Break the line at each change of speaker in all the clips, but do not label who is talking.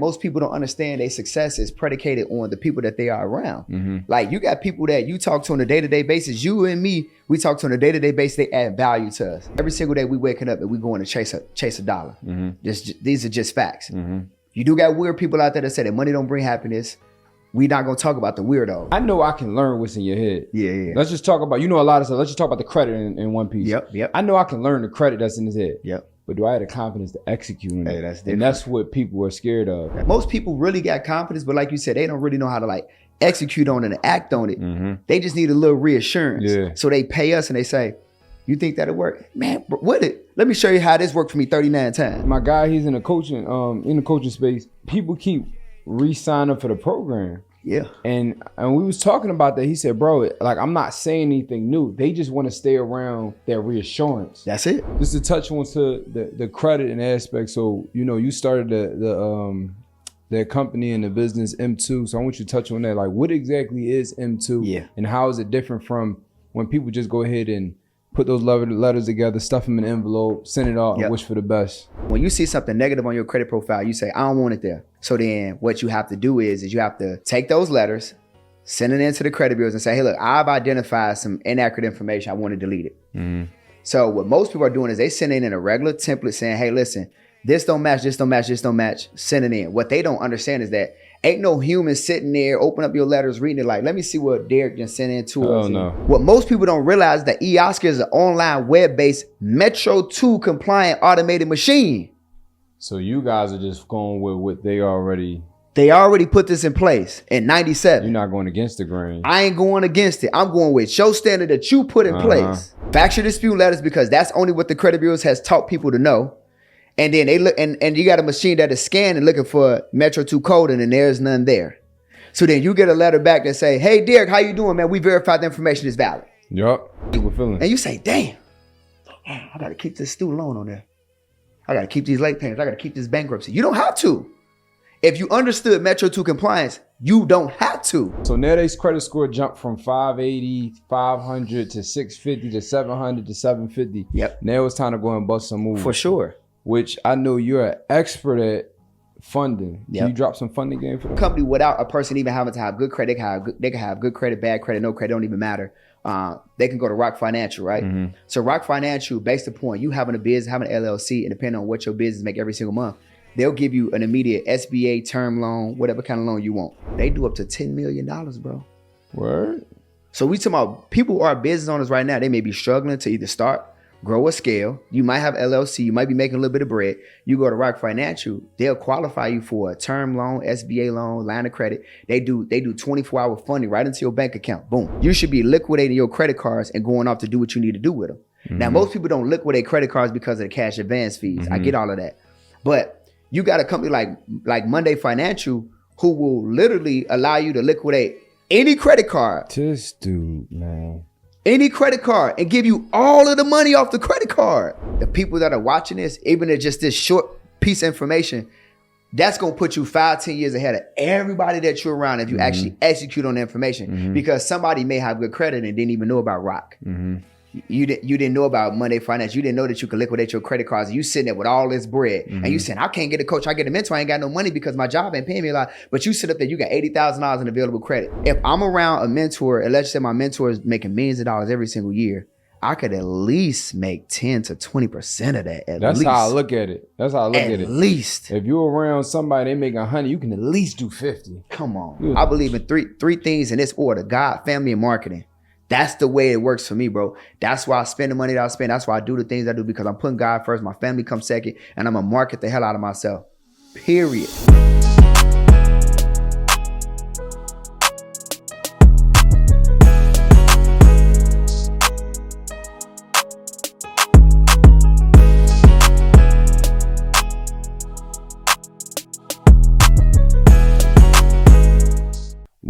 Most people don't understand their success is predicated on the people that they are around. Like you got people that you talk to on a day-to-day basis. You and me, we talk to on a day-to-day basis. They add value to us. Every single day we waking up and we going to chase a dollar. These are just facts. You do got weird people out there that say that money don't bring happiness. We not gonna talk about the weirdo.
I know I can learn what's in your head.
Yeah.
Let's just talk about, a lot of stuff. Let's just talk about the credit in one piece.
Yep.
I know I can learn the credit that's in his head.
Yep.
But do I have the confidence to execute on it?
That's different.
And that's what people are scared of.
Most people really got confidence, but like you said, they don't really know how to like execute on it and act on it. They just need a little reassurance.
Yeah.
So they pay us and they say, you think that'll work? Man, would it? Let me show you how this worked for me 39 times.
My guy, he's in the coaching space. People keep re-signing for the program.
Yeah.
And we was talking about that. He said, bro, like, I'm not saying anything new. They just want to stay around their reassurance.
That's it.
Just to touch on to the credit and aspect. So, you started the company and the business M2. So I want you to touch on that. Like, what exactly is M2?
Yeah.
And how is it different from when people just go ahead and put those letters together, stuff them in an envelope, send it out, and wish for the best?
When you see something negative on your credit profile, you say, I don't want it there. So then what you have to do is you have to take those letters, send it into the credit bureaus and say, hey, look, I've identified some inaccurate information. I want to delete it. So what most people are doing is they send in a regular template saying, hey, listen, this don't match, this don't match, this don't match. Send it in. What they don't understand is that ain't no human sitting there, open up your letters, reading it like, let me see what Derek just sent in to us.
No.
What most people don't realize is that eOscar is an online web-based Metro 2 compliant automated machine.
So you guys are just going with what they already
put this in place in 97.
You're not going against the grain.
I ain't going against it. I'm going with your standard that you put in place. Factual dispute letters, because that's only what the credit bureaus has taught people to know. And then they look, and you got a machine that is scanning looking for Metro 2 coding, and there's none there. So then you get a letter back that say, hey, Derek, how you doing, man? We verified the information is valid.
Yup. We're feeling.
And you say, damn, I got to keep this student loan on there. I got to keep these late payments. I got to keep this bankruptcy. You don't have to. If you understood Metro 2 compliance, you don't have to.
So nowadays credit score jumped from 580, 500 to 650 to 700 to 750.
Yep.
Now it's time to go and bust some moves.
For sure.
Which I know you're an expert at funding. Can you drop some funding game for them?
Company without a person even having to have good credit, they can have good credit, bad credit, no credit, don't even matter. They can go to Rock Financial, right? So Rock Financial, based upon you having a business, having an LLC, and depending on what your business make every single month, they'll give you an immediate SBA term loan, whatever kind of loan you want. They do up to $10 million, bro.
Word?
So we talking about people who are business owners right now, they may be struggling to either start, grow or scale. You might have LLC, you might be making a little bit of bread. You go to Rock Financial, they'll qualify you for a term loan, SBA loan, line of credit. They do 24-hour funding right into your bank account. Boom. You should be liquidating your credit cards and going off to do what you need to do with them. Now, most people don't liquidate credit cards because of the cash advance fees. I get all of that. But you got a company like Monday Financial who will literally allow you to liquidate any credit card.
This dude, man.
Any credit card and give you all of the money off the credit card. The people that are watching this, even if just this short piece of information, that's going to put you 5-10 years ahead of everybody that you're around if you actually execute on the information. Because somebody may have good credit and didn't even know about Rock. You didn't know about Monday Finance. You didn't know that you could liquidate your credit cards. And you sitting there with all this bread. And you saying, I can't get a coach, I get a mentor, I ain't got no money because my job ain't paying me a lot. But you sit up there, you got $80,000 in available credit. If I'm around a mentor, and let's say my mentor is making millions of dollars every single year, I could at least make 10 to 20% of that.
That's how I look at it.
At least.
If you're around somebody, they make 100, you can at least do 50.
Come on. I believe in three things in this order: God, family, and marketing. That's the way it works for me, bro. That's why I spend the money that I spend. That's why I do the things I do, because I'm putting God first. My family comes second, and I'm going to market the hell out of myself. Period.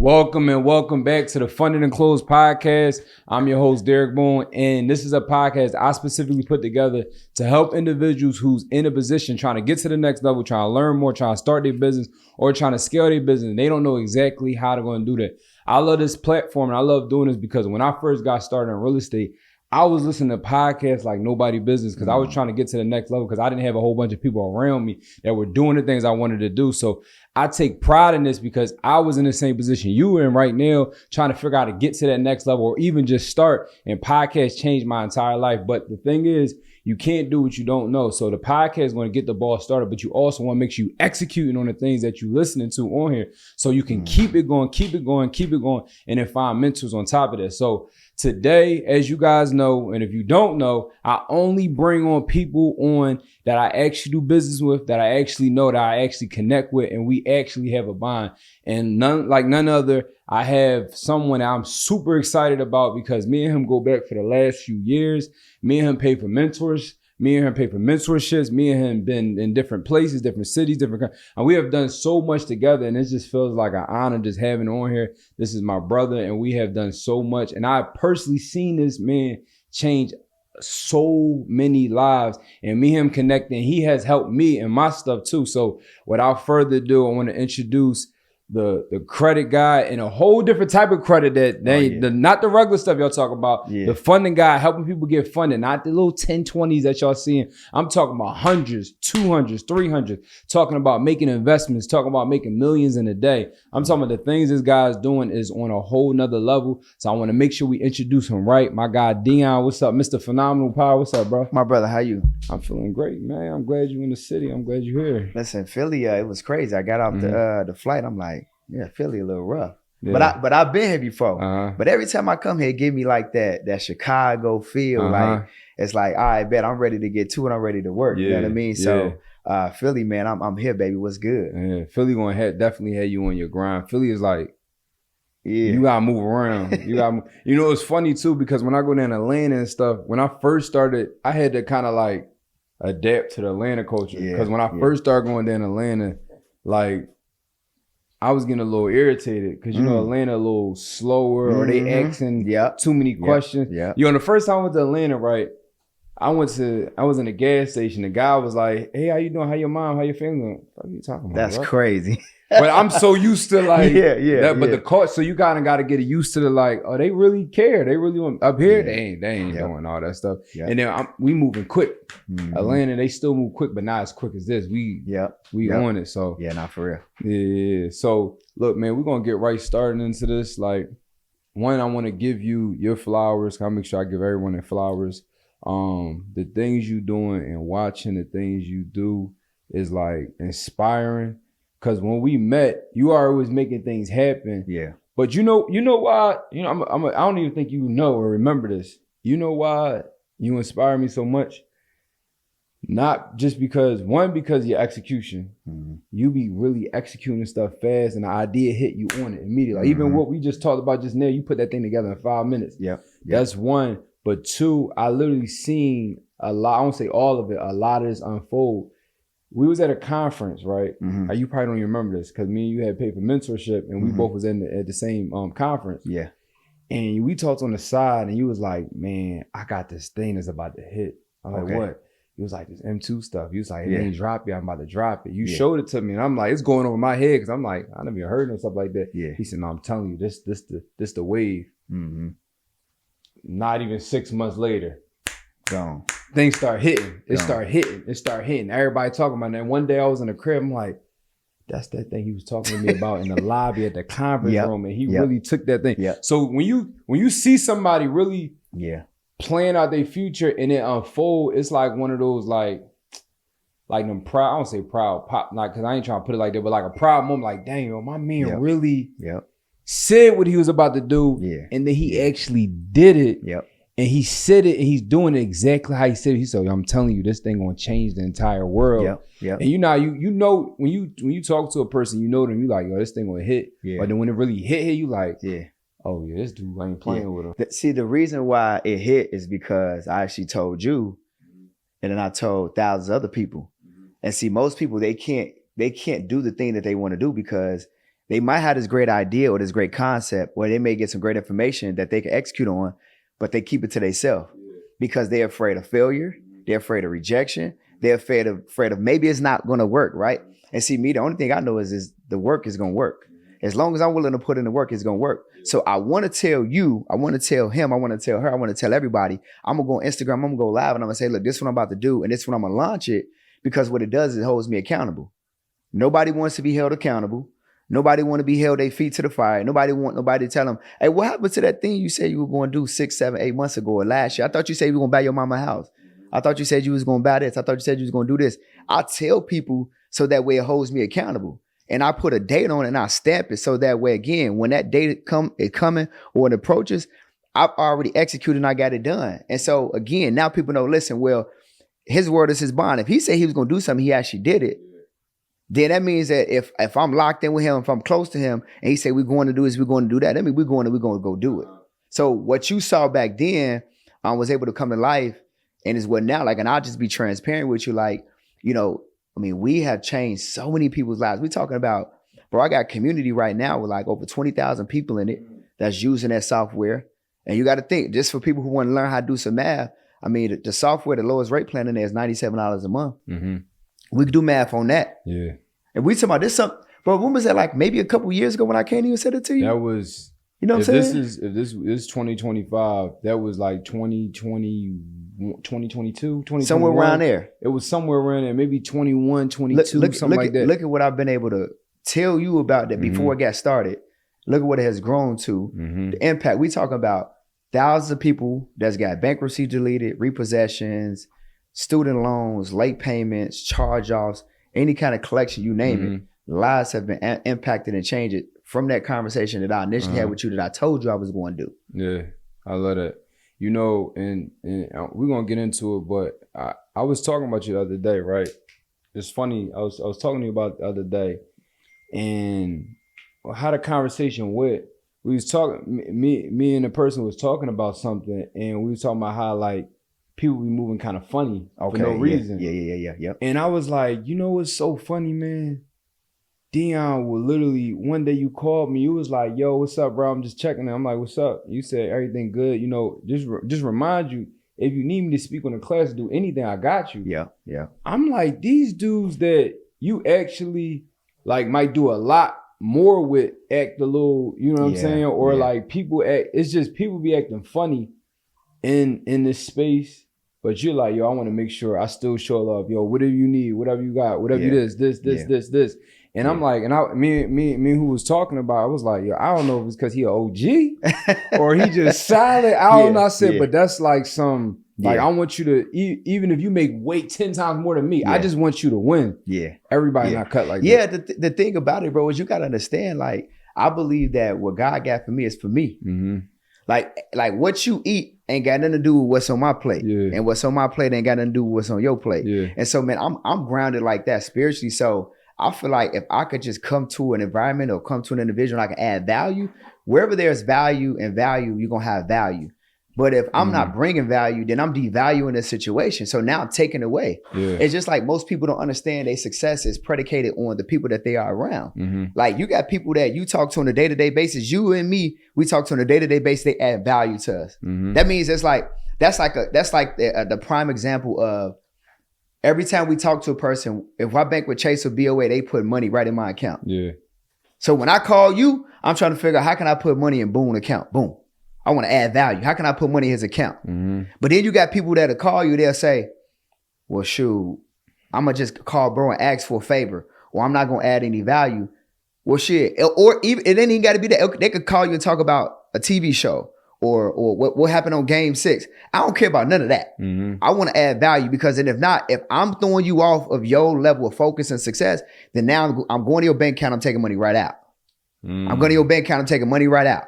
Welcome back to the Funded and Closed podcast. I'm your host, Derek Boone, and this is a podcast I specifically put together to help individuals who's in a position trying to get to the next level, trying to learn more, trying to start their business, or trying to scale their business, and they don't know exactly how to go and do that. I love this platform, and I love doing this because when I first got started in real estate, I was listening to podcasts like nobody business because I was trying to get to the next level because I didn't have a whole bunch of people around me that were doing the things I wanted to do. So I take pride in this because I was in the same position you were in right now, trying to figure out how to get to that next level or even just start. And podcasts changed my entire life. But the thing is, you can't do what you don't know. So the podcast is going to get the ball started, but you also want to make sure you executing on the things that you're listening to on here so you can keep it going, and then find mentors on top of that. So today, as you guys know, and if you don't know, I only bring on people on that I actually do business with, that I actually know, that I actually connect with, and we actually have a bond. And none other, I have someone that I'm super excited about because me and him go back for the last few years. Me and him pay for mentors. Me and him pay for mentorships. Me and him been in different places, different cities, and we have done so much together. And it just feels like an honor just having on here. This is my brother, and we have done so much. And I've personally seen this man change so many lives, and me and him connecting, he has helped me in my stuff too. So without further ado, I want to introduce the credit guy and a whole different type of credit that not the regular stuff y'all talk about. The funding guy, helping people get funded, not the little 1020s that y'all seeing. I'm talking about hundreds, 200s, 300s, talking about making investments, talking about making millions in a day. I'm talking about the things this guy's doing is on a whole nother level. So I want to make sure we introduce him right. My guy Dion, what's up? Mr. Phenomenal Power, what's up, bro?
My brother, how you?
I'm feeling great, man. I'm glad you're in the city. I'm glad you're here.
Listen, Philly, it was crazy. I got off the flight. I'm like, yeah, Philly a little rough. Yeah. But I've been here before. But every time I come here, it give me like that Chicago feel. Like it's like, all right, bet I'm ready to get to it. I'm ready to work. You know what I mean? So Philly, man, I'm here, baby. What's good?
Yeah, Philly gonna definitely have you on your grind. Philly is like, you gotta move around. You know, it's funny too because when I go down to Atlanta and stuff, when I first started, I had to kind of like adapt to the Atlanta culture because when I first started going down to Atlanta, like, I was getting a little irritated because, you know, Atlanta a little slower or they asking too many questions. You know, the first time I went to Atlanta, right, I was in a gas station. The guy was like, hey, how you doing? How your mom? How your family? What are you talking about?
That's crazy.
But I'm so used to like, the cost. So you kind of got to get used to the like, oh, they really care. They really want up here. They ain't doing all that stuff. And then we moving quick. Atlanta, they still move quick, but not as quick as this. We on it. So
not for real.
Yeah. So look, man, we're gonna get right started into this. Like, one, I want to give you your flowers. I'll make sure I give everyone their flowers. The things you doing and watching the things you do is like inspiring. Cause when we met, you are always making things happen. Yeah. But you know why? You know, I don't even think you know or remember this. You know why you inspire me so much? Not just because your execution. You be really executing stuff fast, and the idea hit you on it immediately. Like even what we just talked about just now, you put that thing together in 5 minutes. That's one. But two, I literally seen a lot. I won't say all of it. A lot of this unfold. We was at a conference, right? You probably don't even remember this because me and you had paid for mentorship, and we both was at the same conference. Yeah. And we talked on the side, and you was like, "Man, I got this thing that's about to hit." I'm like, "What?" He was like, "This M2 stuff." He was like, "It ain't drop yet. I'm about to drop it." You showed it to me, and I'm like, "It's going over my head," because I'm like, "I never even heard of stuff like that." He said, "No, I'm telling you, this the wave." Not even 6 months later,
gone.
Things start hitting. It start hitting. Everybody talking about it. And one day I was in the crib. I'm like, that's that thing he was talking to me about in the lobby at the conference room. And he really took that thing. So when you see somebody really playing out their future and it unfold, it's like one of those like them proud. I don't say proud pop, not because I ain't trying to put it like that, but like a proud moment. Like, dang, yo, my man really said what he was about to do, and then he actually did it. And he said it, and he's doing it exactly how he said it. He said, "I'm telling you, this thing gonna change the entire world." And you know when you talk to a person, you know them. You like, yo, this thing gonna hit. But then when it really hit, you like, oh yeah, this dude ain't playing with him.
See, the reason why it hit is because I actually told you, and then I told thousands of other people. And see, most people they can't do the thing that they want to do because they might have this great idea or this great concept, or they may get some great information that they can execute on. But they keep it to themselves because they're afraid of failure. They're afraid of rejection. They're afraid of maybe it's not going to work, right? And see, me, the only thing I know is the work is going to work. As long as I'm willing to put in the work, it's gonna work. So I want to tell you, I want to tell him, I want to tell her, I want to tell everybody. I'm gonna go on Instagram, I'm gonna go live, and I'm gonna say, look, this is what I'm about to do, and this is when I'm gonna launch it, because what it does is it holds me accountable. Nobody wants to be held accountable. Nobody want to be held their feet to the fire. Nobody want nobody to tell them, hey, what happened to that thing you said you were going to do 6, 7, 8 months ago or last year? I thought you said you were going to buy your mama a house. I thought you said you was going to buy this. I thought you said you was going to do this. I tell people so that way it holds me accountable. And I put a date on it and I stamp it so that way, again, when that date coming or it approaches, I've already executed and I got it done. And so, again, now people know, listen, well, his word is his bond. If he said he was going to do something, he actually did it. Then that means that if I'm locked in with him, if I'm close to him, and he said we're going to do this, we're going to do that, means we're going to go do it. So what you saw back then was able to come to life, and is what now, like, and I'll just be transparent with you, like, you know, I mean, we have changed so many people's lives. We're talking about, bro, I got a community right now with like over 20,000 people in it that's using that software. And you got to think, just for people who want to learn how to do some math, I mean, the software, the lowest rate plan in there is $97 a month. Mm-hmm. We could do math on that. Yeah. And we talking about this bro, when was that, like maybe a couple years ago when I can't even said it to you?
That was,
you know what I'm saying?
If this is 2025, that was like 2020, 2022, 2021.
Somewhere around there.
It was somewhere around there, maybe 21, 22, something like that.
Look at what I've been able to tell you about that before I got started. Look at what it has grown to. The impact. We talking about thousands of people that's got bankruptcy deleted, repossessions, student loans, late payments, charge-offs, any kind of collection, you name it. Lives have been impacted and changed from that conversation that I initially had with you that I told you I was going to do.
Yeah, I love that. You know, and we're going to get into it, but I was talking about you the other day, right? It's funny. I was talking to you about the other day, and how the conversation went. We was talking, me and the person was talking about something, and we was talking about how, like, people be moving kind of funny for no reason.
Yeah.
And I was like, you know what's so funny, man? Dion will literally, one day you called me, you was like, yo, what's up, bro? I'm just checking in. I'm like, what's up? You said everything good. You know, just remind you, if you need me to speak on the class, do anything, I got you.
Yeah.
I'm like, these dudes that you actually like might do a lot more with act a little, you know what I'm saying? Or like people act, it's just people be acting funny in this space. But you're like, yo, I want to make sure I still show love. Yo, whatever you need, whatever you got, whatever you this. And I'm like, and me who was talking about, I was like, yo, I don't know if it's because he an OG or he just silent. I don't know. I said, but that's like some, like, I want you to, even if you make weight 10 times more than me, I just want you to win. Yeah. Everybody not cut like that.
Yeah, the thing about it, bro, is you got to understand, like, I believe that what God got for me is for me. Mm-hmm. Like what you eat ain't got nothing to do with what's on my plate. Yeah. And what's on my plate ain't got nothing to do with what's on your plate. Yeah. And so, man, I'm grounded like that spiritually. So I feel like if I could just come to an environment or come to an individual, I can add value. Wherever there's value and value, you're going to have value. But if I'm not bringing value, then I'm devaluing the situation. So now I'm taking away. Yeah. It's just like most people don't understand their success is predicated on the people that they are around. Mm-hmm. Like you got people that you talk to on a day-to-day basis. You and me, we talk to on a day-to-day basis. They add value to us. Mm-hmm. That means that's like the prime example of every time we talk to a person. If I bank with Chase or BOA, they put money right in my account. Yeah. So when I call you, I'm trying to figure out how can I put money in Boone account. Boom. I want to add value. How can I put money in his account? Mm-hmm. But then you got people that'll call you. They'll say, well, shoot, I'm going to just call bro and ask for a favor, or I'm not going to add any value. Well, shit. Or even, it ain't even got to be that. They could call you and talk about a TV show or what happened on game 6. I don't care about none of that. Mm-hmm. I want to add value because then if I'm throwing you off of your level of focus and success, then now I'm going to your bank account. I'm taking money right out. Mm-hmm. I'm going to your bank account. I'm taking money right out.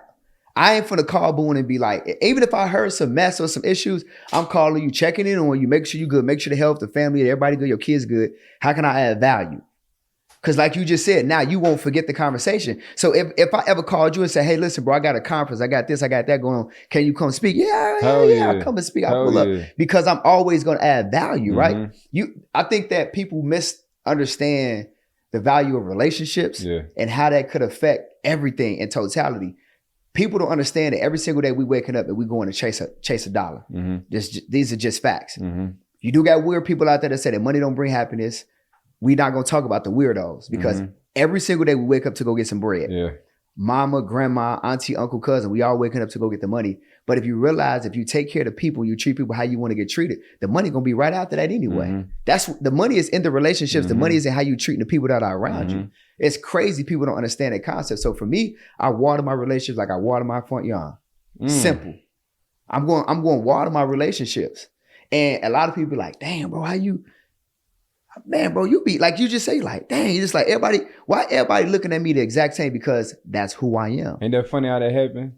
I ain't finna call Boone and be like, even if I heard some mess or some issues, I'm calling you, checking in on you, make sure you good, make sure the health, the family, everybody good, your kids good. How can I add value? Because like you just said, now you won't forget the conversation. So if I ever called you and said, hey, listen, bro, I got a conference, I got this, I got that going on. Can you come speak? Yeah, I'll come and speak. I'll pull up. Because I'm always gonna add value, right? I think that people misunderstand the value of relationships and how that could affect everything in totality. People don't understand that every single day we waking up and we going to chase a dollar. Mm-hmm. These are just facts. Mm-hmm. You do got weird people out there that say that money don't bring happiness. We not going to talk about the weirdos because Every single day we wake up to go get some bread.
Yeah.
Mama, grandma, auntie, uncle, cousin, we all waking up to go get the money. But if you realize, if you take care of the people, you treat people how you want to get treated, the money going to be right after that anyway. That's the money is in the relationships. The money is in how you treat the people that are around you. It's crazy. People don't understand that concept. So for me, I water my relationships like I water my front yard. Simple. I'm going to water my relationships. And a lot of people be like, damn, bro, how you, man, bro, you be like, you just say like, dang, you just like why everybody looking at me the exact same? Because that's who I am.
Ain't that funny how that happened?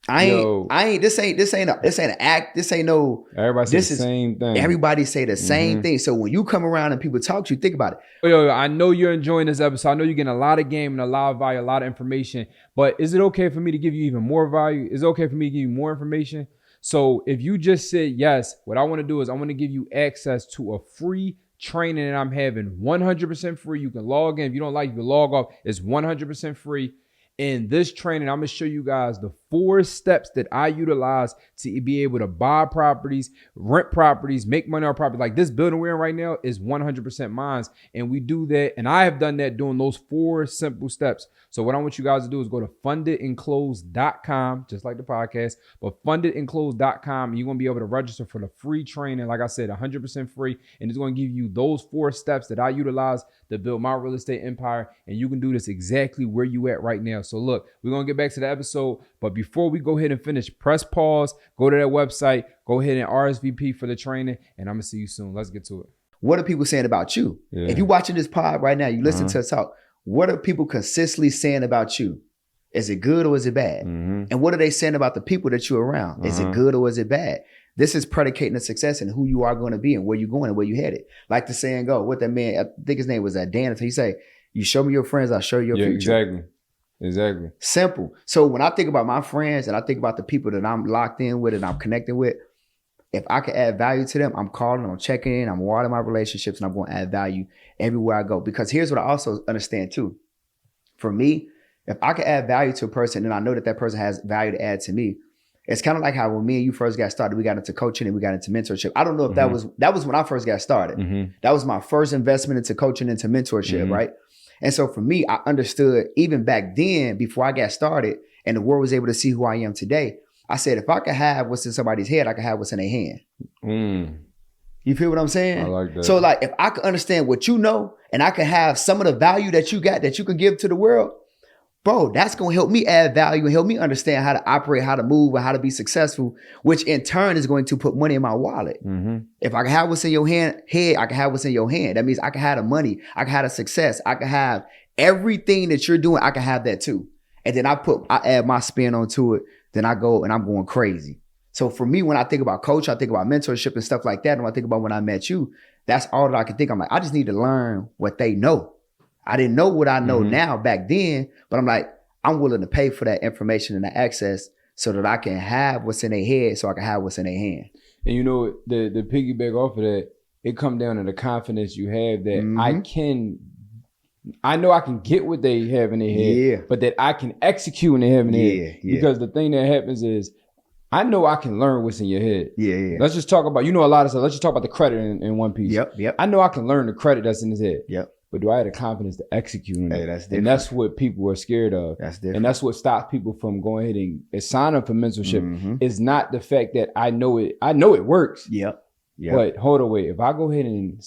This ain't an act. This ain't no.
Everybody say the same thing.
Everybody say the same thing. So when you come around and people talk to you, think about it.
Yo, I know you're enjoying this episode. I know you're getting a lot of game and a lot of value, a lot of information. But is it okay for me to give you even more value? Is it okay for me to give you more information? So if you just said yes, what I want to do is I want to give you access to a free training that I'm having, 100% free. You can log in. If you don't like, you can log off. It's 100% free. In this training, I'm going to show you guys the 4 steps that I utilize to be able to buy properties, rent properties, make money on property. Like this building we're in right now is 100% mine. And we do that. And I have done that doing those 4 simple steps. So what I want you guys to do is go to fundedandclosed.com, just like the podcast, but fundedandclosed.com. And you're going to be able to register for the free training. Like I said, 100% free. And it's going to give you those 4 steps that I utilize to build my real estate empire. And you can do this exactly where you at right now. So look, we're going to get back to the episode. But before we go ahead and finish, press pause, go to that website, go ahead and RSVP for the training. And I'm going to see you soon. Let's get to it.
What are people saying about you?
Yeah.
If you're watching this pod right now, you listen to us talk. What are people consistently saying about you? Is it good or is it bad? And what are they saying about the people that you're around? Is it good or is it bad? This is predicating the success and who you are going to be and where you're going and where you headed. Like the saying go, what that man, I think his name was Dan. He say, you show me your friends, I'll show you your future.
Exactly.
Simple. So when I think about my friends and I think about the people that I'm locked in with and I'm connecting with, if I can add value to them, I'm calling, I'm checking in, I'm watering my relationships, and I'm going to add value everywhere I go. Because here's what I also understand too. For me, if I can add value to a person and I know that that person has value to add to me, it's kind of like how when me and you first got started, we got into coaching and we got into mentorship. I don't know if that was when I first got started. That was my first investment into coaching, into mentorship, right? And so for me, I understood even back then, before I got started and the world was able to see who I am today, I said, if I could have what's in somebody's head, I could have what's in their hand. You feel what I'm saying?
I like that.
So like, if I could understand what you know and I could have some of the value that you got that you could give to the world, bro, that's going to help me add value and help me understand how to operate, how to move, and how to be successful, which in turn is going to put money in my wallet. If I can have what's in your head, I can have what's in your hand. That means I can have the money. I can have the success. I can have everything that you're doing. I can have that too. And then I add my spin onto it. Then I go and I'm going crazy. So for me, when I think about coach, I think about mentorship and stuff like that. And when I think about when I met you, that's all that I can think. I'm like, I just need to learn what they know. I didn't know what I know now back then, but I'm like, I'm willing to pay for that information and the access so that I can have what's in their head so I can have what's in their hand.
And you know, the piggyback off of that, it come down to the confidence you have that I know I can get what they have in their head, but that I can execute when they have in their head. Because the thing that happens is, I know I can learn what's in your head. Let's just talk about, you know, a lot of stuff. Let's just talk about the credit in one piece. I know I can learn the credit that's in his head. But do I have the confidence to execute on it?
That's
and that's what people are scared of.
That's different.
And that's what stops people from going ahead and sign up for mentorship. It's not the fact that I know it works. But hold on, wait. If I go ahead and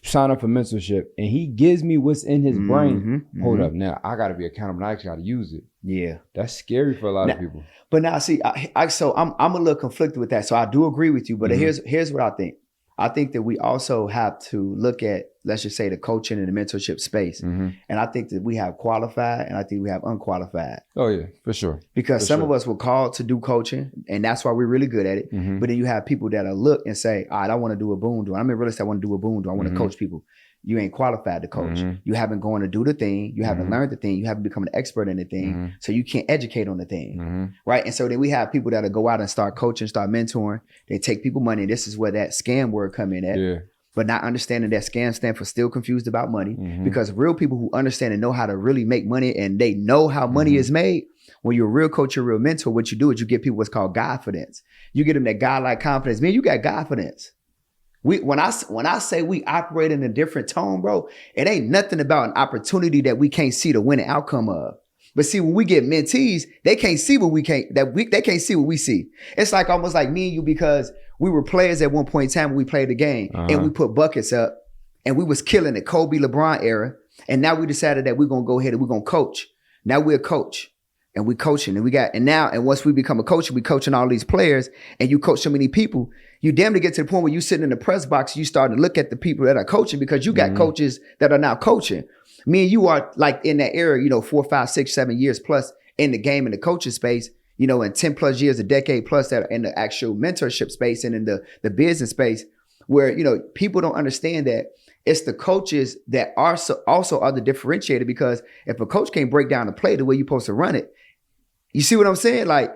sign up for mentorship and he gives me what's in his brain, hold up. Now I got to be accountable. I actually got to use it. That's scary for a lot of people.
But now, see, so I'm a little conflicted with that. So I do agree with you. But here's what I think. I think that we also have to look at, let's just say, the coaching and the mentorship space. And I think that we have qualified and I think we have unqualified.
Oh, yeah, for sure.
Because some of us were called to do coaching and that's why we're really good at it. But then you have people that look and say, all right, I want to do a boom do. I'm in real estate, I want to do a boom do. I want to coach people. You ain't qualified to coach. You haven't gone to do the thing. You haven't learned the thing. You haven't become an expert in the thing. So you can't educate on the thing. Right. And so then we have people that'll go out and start coaching, start mentoring. They take people money. And this is where that scam word come in at. But not understanding that scam stand for still confused about money. Because real people who understand and know how to really make money and they know how money is made. When you're a real coach, you're a real mentor, what you do is you give people what's called confidence. You get them that God-like confidence. Man, you got confidence. When I say we operate in a different tone, bro, it ain't nothing about an opportunity that we can't see the winning outcome of. But see, when we get mentees, they can't see what they can't see what we see. It's like almost like me and you, because we were players at one point in time when we played the game and we put buckets up and we was killing the Kobe LeBron era. And now we decided that we're gonna go ahead and we're gonna coach. Now we're a coach. And we coaching and once we become a coach, we coaching all these players and you coach so many people, you damn to get to the point where you sitting in the press box, you start to look at the people that are coaching because you got coaches that are now coaching. Me and you are like in that era, 4, 5, 6, 7 years plus in the game, in the coaching space, in 10 plus years, a decade plus that are in the actual mentorship space and in the business space where, people don't understand that it's the coaches that are also are the differentiator, because if a coach can't break down the play the way you're supposed to run it, you see what I'm saying? Like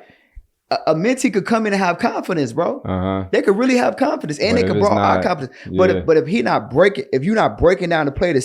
a mentee could come in and have confidence, bro. They could really have confidence and they could bring our confidence.
Yeah.
But if you're not breaking down the play,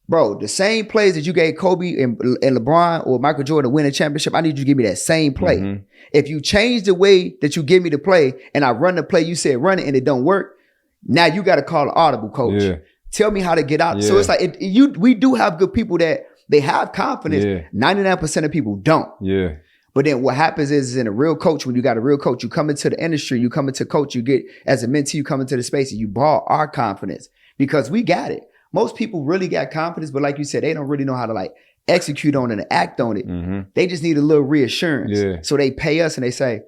bro, the same plays that you gave Kobe and LeBron or Michael Jordan to win a championship, I need you to give me that same play. If you change the way that you give me the play and I run the play, you said run it and it don't work, now you got to call an audible, coach. Yeah. Tell me how to get out. Yeah. So it's like we do have good people that they have confidence. Yeah. 99% of people don't. Yeah. But then what happens is in a real coach, when you got a real coach, you come into the industry, you come into coach, you get as a mentee, you come into the space and you borrow our confidence because we got it. Most people really got confidence, but like you said, they don't really know how to like execute on it and act on it. They just need a little reassurance. Yeah. So they pay us and they say,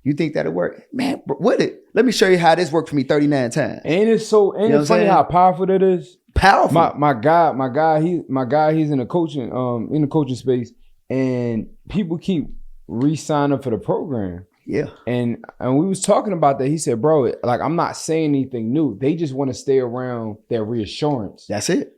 you think that'll work? Man, would it? Let me show you how this worked for me 39 times.
Ain't it funny how powerful that is?
Powerful.
My guy, he's in the coaching space, and people keep re-signing for the program. Yeah. And we was talking about that. He said, bro, like I'm not saying anything new. They just want to stay around their reassurance.
That's it.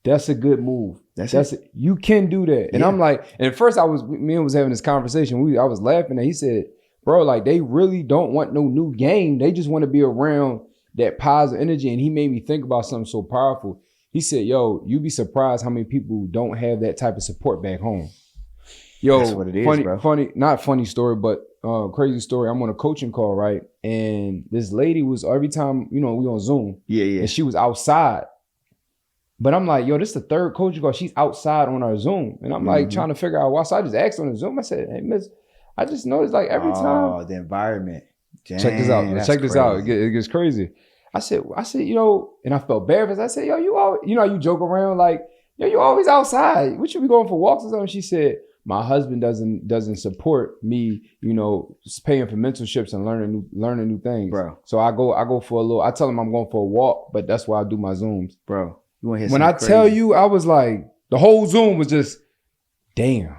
That's a good move. That's it. You can do that. And I'm like, and at first me and was having this conversation. I was laughing and he said, bro, like they really don't want no new game. They just want to be around that positive energy. And he made me think about something so powerful. He said, yo, you'd be surprised how many people don't have that type of support back home. Yo, that's what it is, bro. Not funny story, but crazy story. I'm on a coaching call, right? And this lady was every time, we on Zoom. Yeah. And she was outside. But I'm like, yo, this is the third coaching call. She's outside on our Zoom. And I'm like trying to figure out why. So I just asked on the Zoom. I said, hey, miss, I just noticed like every time.
Oh, the environment. Dang,
check this out. Check this out. It gets crazy. I said, and I felt bad because I said, yo, you always, you joke around like, yo, you always outside. What you be going for walks or something? She said, my husband doesn't support me, paying for mentorships and learning new things. Bro. So I go for a little, I tell him I'm going for a walk, but that's why I do my Zooms. Bro. You want to hear when I crazy? Tell you, I was like, the whole Zoom was just, damn.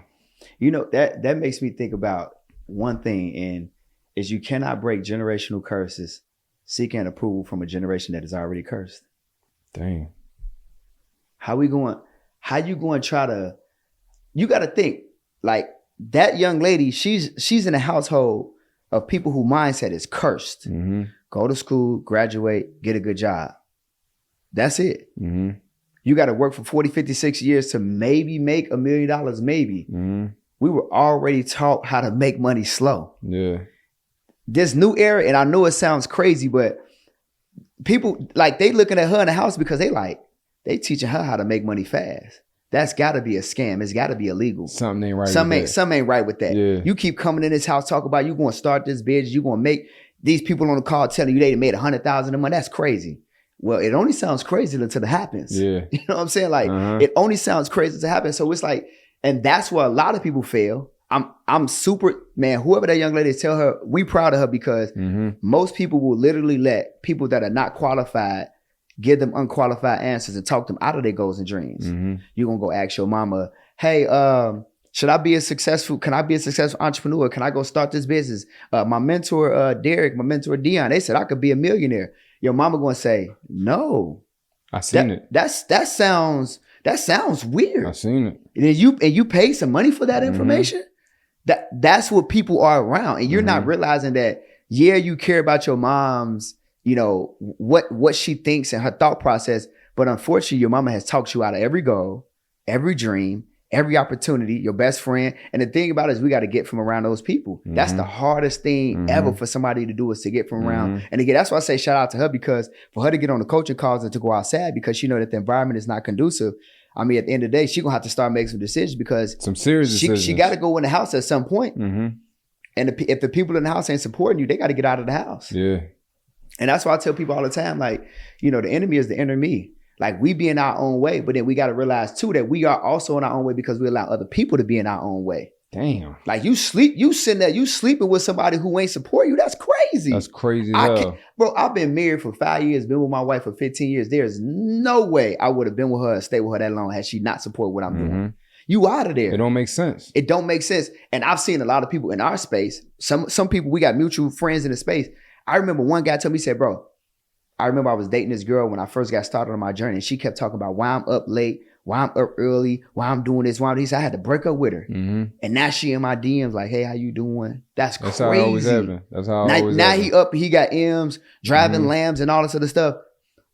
That makes me think about one thing, and is you cannot break generational curses seeking approval from a generation that is already cursed.
Dang.
How you going to try to, you got to think, like that young lady, she's in a household of people whose mindset is cursed. Mm-hmm. Go to school, graduate, get a good job. That's it. Mm-hmm. You got to work for 40, 56 years to maybe make $1 million, maybe. Mm-hmm. We were already taught how to make money slow. Yeah. This new era, and I know it sounds crazy, but people, like, they looking at her in the house because they teaching her how to make money fast. That's got to be a scam. It's got to be illegal.
Something ain't right
Something ain't right with that. Yeah. You keep coming in this house, talk about you going to start this business, you going to make these people on the call telling you they made $100,000 a month. That's crazy. Well, it only sounds crazy until it happens. Yeah. You know what I'm saying? Like, it only sounds crazy to happen. So it's like, and that's where a lot of people fail. I'm super, man, whoever that young lady is, tell her, we proud of her, because most people will literally let people that are not qualified give them unqualified answers and talk them out of their goals and dreams. You're going to go ask your mama, hey, can I be a successful entrepreneur? Can I go start this business? My mentor, Derek, my mentor, Dion, they said I could be a millionaire. Your mama going to say, no.
I seen it.
That sounds weird.
I seen it.
And you pay some money for that information? That's what people are around. And you're not realizing that, you care about your mom's, what she thinks and her thought process. But unfortunately, your mama has talked you out of every goal, every dream, every opportunity, your best friend. And the thing about it is we got to get from around those people. That's the hardest thing ever for somebody to do, is to get from around. And again, that's why I say shout out to her, because for her to get on the coaching calls and to go outside, because she know that the environment is not conducive. I mean, at the end of the day, she's going to have to start making some decisions, because
some serious decisions.
She got to go in the house at some point. And if the people in the house ain't supporting you, they got to get out of the house.
Yeah.
And that's why I tell people all the time, like, you know, the enemy is the enemy. Like, we be in our own way, but then we got to realize too that we are also in our own way because we allow other people to be in our own way.
Damn.
Like, you sitting there, you sleeping with somebody who ain't support you. That's crazy.
That's crazy as hell.
Bro, I've been married for 5 years, been with my wife for 15 years. There's no way I would have been with her and stayed with her that long had she not support what I'm doing. You out of there.
It don't make sense.
It don't make sense. And I've seen a lot of people in our space. Some people, we got mutual friends in the space. I remember one guy told me, he said, bro, I remember I was dating this girl when I first got started on my journey, and she kept talking about why I'm up late, why I'm up early, why I'm doing this, why I'm this. I had to break up with her. And now she in my DMs like, hey, how you doing? That's crazy.
How it always happened. That's how it always happened.
He up, he got M's, driving lambs and all this other stuff.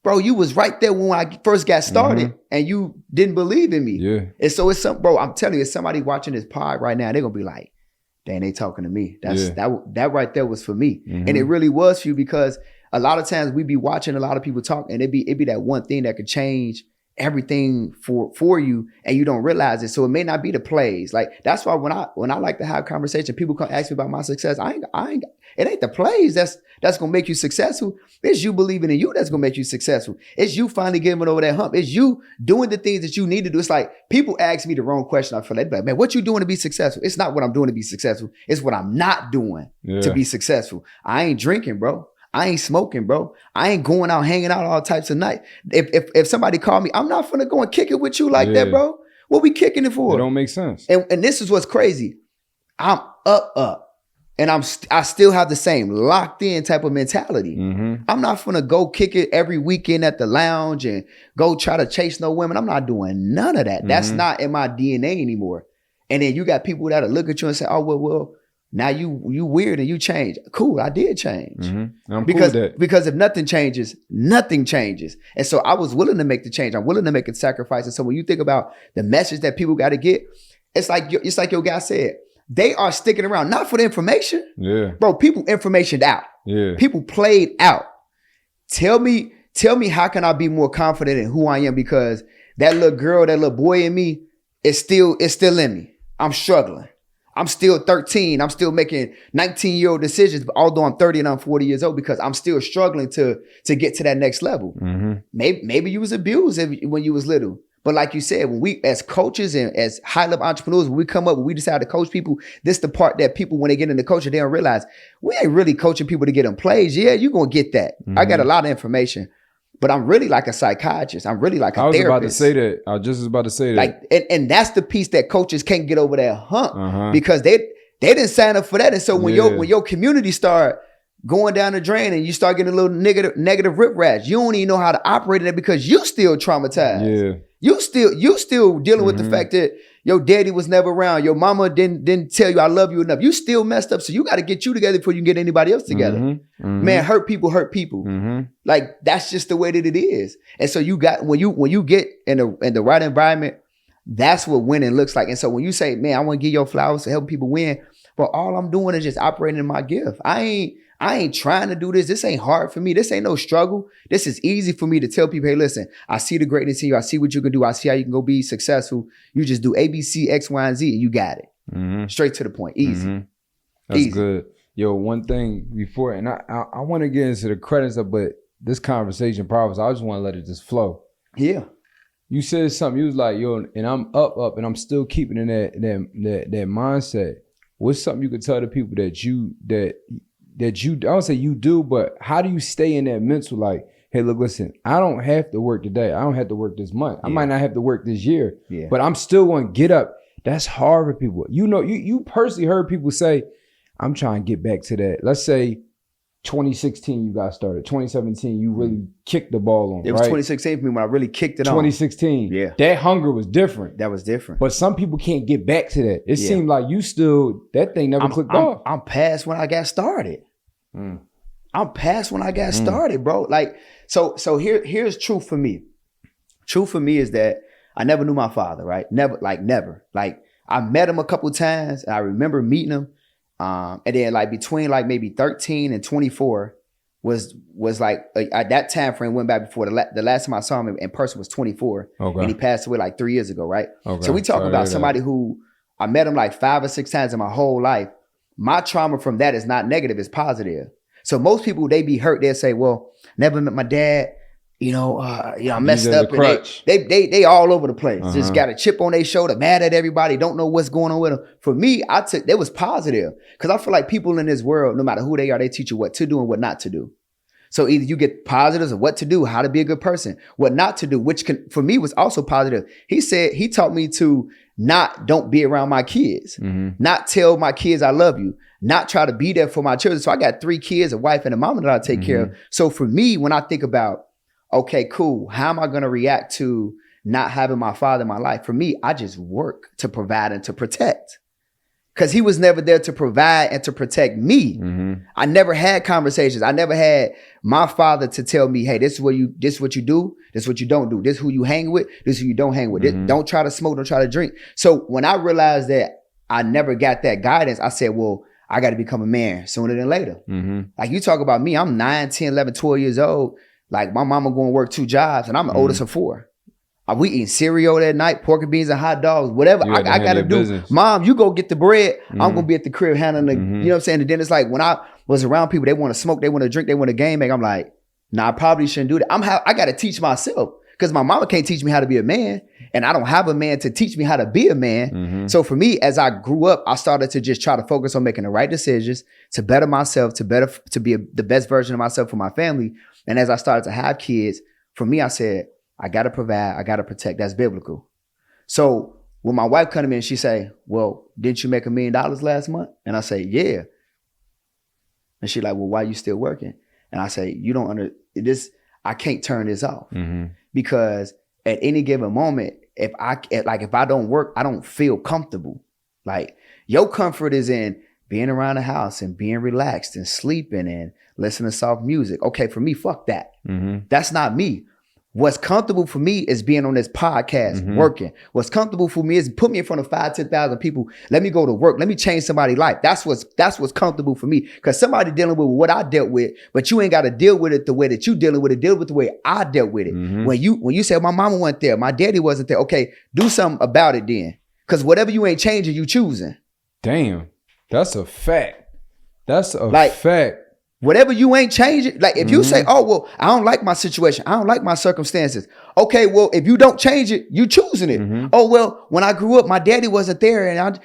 Bro, you was right there when I first got started and you didn't believe in me. Yeah. And so it's bro, I'm telling you, it's somebody watching this pod right now, they're gonna be like, dang, they talking to me. That right there was for me. And it really was for you, because a lot of times we be watching a lot of people talk, and it be that one thing that could change everything for you, and you don't realize it. So it may not be the plays. Like, that's why when I like to have conversation, people come ask me about my success. It ain't the plays that's gonna make you successful. It's you believing in you that's gonna make you successful. It's you finally getting over that hump. It's you doing the things that you need to do. It's like, people ask me the wrong question. I feel like, man, what you doing to be successful? It's not what I'm doing to be successful. It's what I'm not doing to be successful. I ain't drinking, bro. I ain't smoking, bro. I ain't going out hanging out all types of night. If somebody called me, I'm not finna go and kick it with you like that, bro. What we kicking it for?
It don't make sense.
And this is what's crazy. I'm up. And I still have the same locked in type of mentality. I'm not finna go kick it every weekend at the lounge and go try to chase no women. I'm not doing none of that. That's not in my DNA anymore. And then you got people that'll look at you and say, oh, well, now you weird and you change. Cool, I did change. I'm cool with that. Because if nothing changes, nothing changes. And so I was willing to make the change. I'm willing to make a sacrifice. And so when you think about the message that people got to get, it's like your guy said, they are sticking around, not for the information. Yeah. Bro, people informationed out. Yeah. People played out. Tell me how can I be more confident in who I am, because that little girl, that little boy in me is still in me. I'm struggling. I'm still 13. I'm still making 19-year-old decisions, although I'm 30 and I'm 40 years old, because I'm still struggling to get to that next level. Maybe you was abused when you was little. But like you said, when we, as coaches and as high-level entrepreneurs, when we come up, when we decide to coach people, this the part that people, when they get into coaching, they don't realize we ain't really coaching people to get them plays. Yeah, you're going to get that. I got a lot of information, but I'm really like a psychiatrist. I'm really like a therapist.
I was just about to say that.
Like, and that's the piece that coaches can't get over that hump because they didn't sign up for that. And so when your community start going down the drain and you start getting a little negative rip rash, you don't even know how to operate in it because you still traumatized. Yeah. You still dealing with the fact that your daddy was never around. Your mama didn't tell you I love you enough. You still messed up. So you got to get you together before you can get anybody else together. Man, hurt people. Like, that's just the way that it is. And so you got, when you get in the right environment, that's what winning looks like. And so when you say, man, I want to give your flowers to help people win, but all I'm doing is just operating in my gift. I ain't trying to do this. This ain't hard for me. This ain't no struggle. This is easy for me to tell people, hey, listen, I see the greatness in you. I see what you can do. I see how you can go be successful. You just do A, B, C, X, Y, and Z, and you got it. Straight to the point. Easy.
That's
easy.
Good. Yo, one thing before, and I want to get into the credits of, but this conversation probably, I just want to let it just flow. Yeah. You said something, you was like, yo, and I'm up, and I'm still keeping in that mindset. What's something you could tell the people that you, I don't say you do, but how do you stay in that mental, like, hey, look, listen, I don't have to work today. I don't have to work this month. I might not have to work this year, but I'm still going to get up. That's hard for people. You know, you personally heard people say, I'm trying to get back to that. Let's say 2016 you got started. 2017 you really kicked the ball on.
It was 2016 for me when I really kicked it on.
2016. Yeah. That hunger was different.
That was different.
But some people can't get back to that. It seemed like you still, that thing never clicked off.
I'm past when I got started. I'm past when I got started, bro. Like, so here's truth for me. Truth for me is that I never knew my father, right? Never. Like I met him a couple times and I remember meeting him. And then like between like maybe 13 and 24 was like at that time frame went back before the last time I saw him in person was 24.
Okay.
And he passed away like 3 years ago, right?
Okay.
So we talk about somebody who I met him like 5 or 6 times in my whole life. My trauma from that is not negative, it's positive. So most people, they be hurt, they'll say, well, never met my dad. I messed up. And they all over the place. Just got a chip on their shoulder, mad at everybody, don't know what's going on with them. For me, that was positive. Because I feel like people in this world, no matter who they are, they teach you what to do and what not to do. So either you get positives of what to do, how to be a good person, what not to do, which for me was also positive. He taught me to don't be around my kids, not tell my kids I love you, not try to be there for my children. So I got 3 kids, a wife and a mama that I take care of. So for me, when I think about, okay, cool, how am I going to react to not having my father in my life? For me, I just work to provide and to protect. Because he was never there to provide and to protect me. I never had conversations. I never had my father to tell me, hey, this is what you do. This is what you don't do. This is who you hang with. This is who you don't hang with. Don't try to smoke. Don't try to drink. So when I realized that I never got that guidance, I said, well, I got to become a man sooner than later. Like you talk about me, I'm 9, 10, 11, 12 years old. Like my mama going to work 2 jobs and I'm the oldest of 4. We eating cereal that night, pork and beans and hot dogs, whatever I got to do. Business. Mom, you go get the bread. I'm going to be at the crib handling the, you know what I'm saying? And then it's like when I was around people, they want to smoke, they want to drink, they want to game make. I'm like, nah, I probably shouldn't do that. I got to teach myself because my mama can't teach me how to be a man and I don't have a man to teach me how to be a man. So for me, as I grew up, I started to just try to focus on making the right decisions to better myself, to be the best version of myself for my family. And as I started to have kids, for me, I said, I got to provide, I got to protect. That's biblical. So when my wife come to me and she say, well, didn't you make $1 million last month? And I say, yeah. And she like, well, why are you still working? And I say, you don't I can't turn this off because at any given moment, if I don't work, I don't feel comfortable. Like your comfort is in being around the house and being relaxed and sleeping and listening to soft music. Okay, for me, fuck that. That's not me. What's comfortable for me is being on this podcast, working. What's comfortable for me is put me in front of 5,000, 10,000 people. Let me go to work. Let me change somebody's life. That's what's comfortable for me. Because somebody dealing with what I dealt with, but you ain't got to deal with it the way that you dealing with it. Deal with the way I dealt with it. When you say my mama wasn't there, my daddy wasn't there. Okay, do something about it then. Because whatever you ain't changing, you choosing.
Damn, that's a fact. That's a fact.
Whatever you ain't changing, like if you say, oh, well, I don't like my situation. I don't like my circumstances. Okay, well, if you don't change it, you choosing it. Oh, well, when I grew up, my daddy wasn't there. And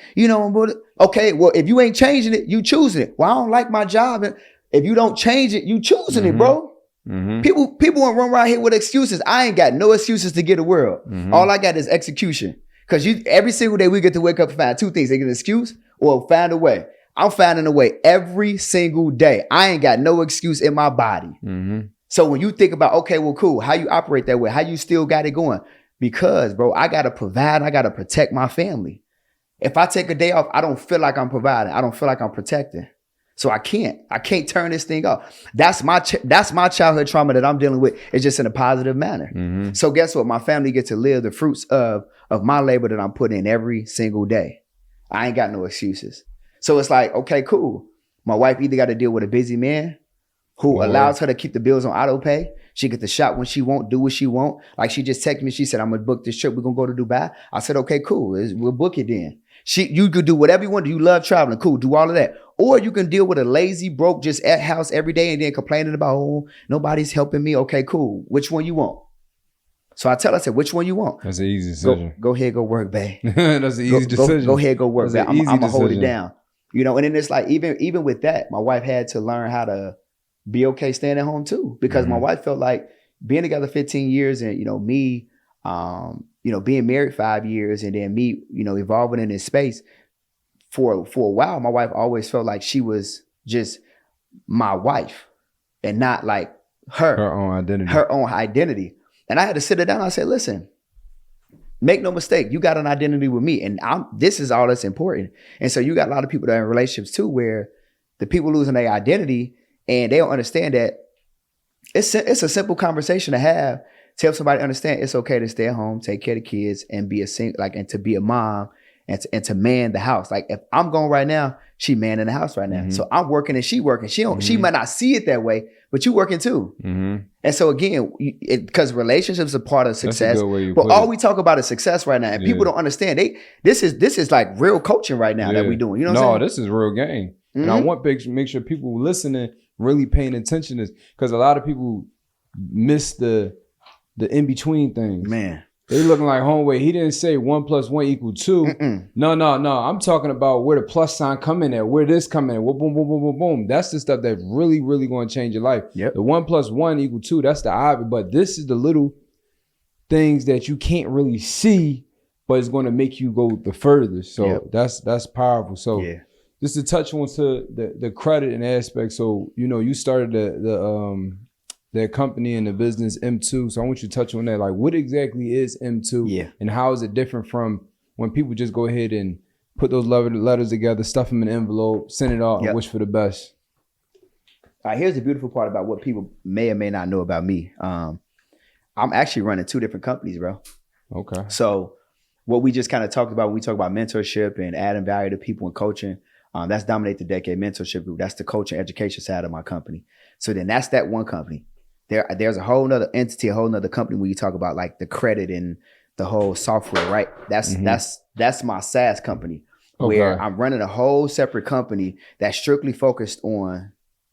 okay, well, if you ain't changing it, you choosing it. Well, I don't like my job. And if you don't change it, you choosing it, bro. People want to run around here with excuses. I ain't got no excuses to get the world. All I got is execution. Because every single day we get to wake up and find 2 things. They get an excuse or find a way. I'm finding a way every single day. I ain't got no excuse in my body. So when you think about, okay, well, cool. How you operate that way? How you still got it going? Because, bro, I got to provide. I got to protect my family. If I take a day off, I don't feel like I'm providing. I don't feel like I'm protecting. So I can't turn this thing off. That's my childhood trauma that I'm dealing with. It's just in a positive manner. So guess what? My family gets to live the fruits of my labor that I'm putting in every single day. I ain't got no excuses. So it's like, okay, cool. My wife either got to deal with a busy man who allows her to keep the bills on auto pay. She get to shop when she want, do what she want. Like she just texted me. She said, I'm going to book this trip. We're going to go to Dubai. I said, okay, cool. We'll book it then. You could do whatever you want. You love traveling. Cool. Do all of that. Or you can deal with a lazy, broke, just at house every day and then complaining about, oh, nobody's helping me. Okay, cool. Which one you want? So I said, which one you want?
That's an easy decision.
Go ahead, go work, babe.
That's an easy decision.
Go ahead, go work, babe. I'm going to hold it down. And then it's like, even with that, my wife had to learn how to be okay staying at home too, because my wife felt like being together 15 years and, me, being married 5 years and then me, evolving in this space for a while, my wife always felt like she was just my wife and not like her own identity. And I had to sit her down. I said, listen, make no mistake, you got an identity with me. And this is all that's important. And so you got a lot of people that are in relationships too, where the people losing their identity and they don't understand that it's a simple conversation to have. tell somebody to understand it's okay to stay at home, take care of the kids, and be and to be a mom and to man the house. Like if I'm gone right now, she manning the house right now.
Mhm.
So I'm working and she working. She might not see it that way, but you working too.
Mm-hmm.
And so again, because relationships are part of success.
That's a good way you
But
put
all
it.
we talk about is success right now, and people don't understand. This is like real coaching right now that we doing. You know what I'm saying?
This is real game.
Mm-hmm.
And I want to make sure people listening really paying attention to this, because a lot of people miss the in between things.
Man,
they looking like homeway. He didn't say 1 + 1 = 2.
Mm-mm.
No. I'm talking about where the plus sign come in at, where this come in at. Boom, boom, boom, boom, boom. That's the stuff that really, really going to change your life.
Yep.
The 1 + 1 = 2. That's the obvious, but this is the little things that you can't really see, but it's going to make you go the furthest. So that's powerful. So just to touch on to the credit and aspect. So you started the company and the business M2. So I want you to touch on that. Like, what exactly is M2, and how is it different from when people just go ahead and put those letters together, stuff them in an envelope, send it out, and wish for the best?
All right, here's the beautiful part about what people may or may not know about me. I'm actually running 2 different companies, bro.
Okay.
So what we just kind of talked about when we talk about mentorship and adding value to people and coaching, that's Dominate the Decade Mentorship Group. That's the coaching education side of my company. So then that's that one company. There's a whole nother entity, a whole nother company when you talk about like the credit and the whole software, right? That's my SaaS company, where I'm running a whole separate company that's strictly focused on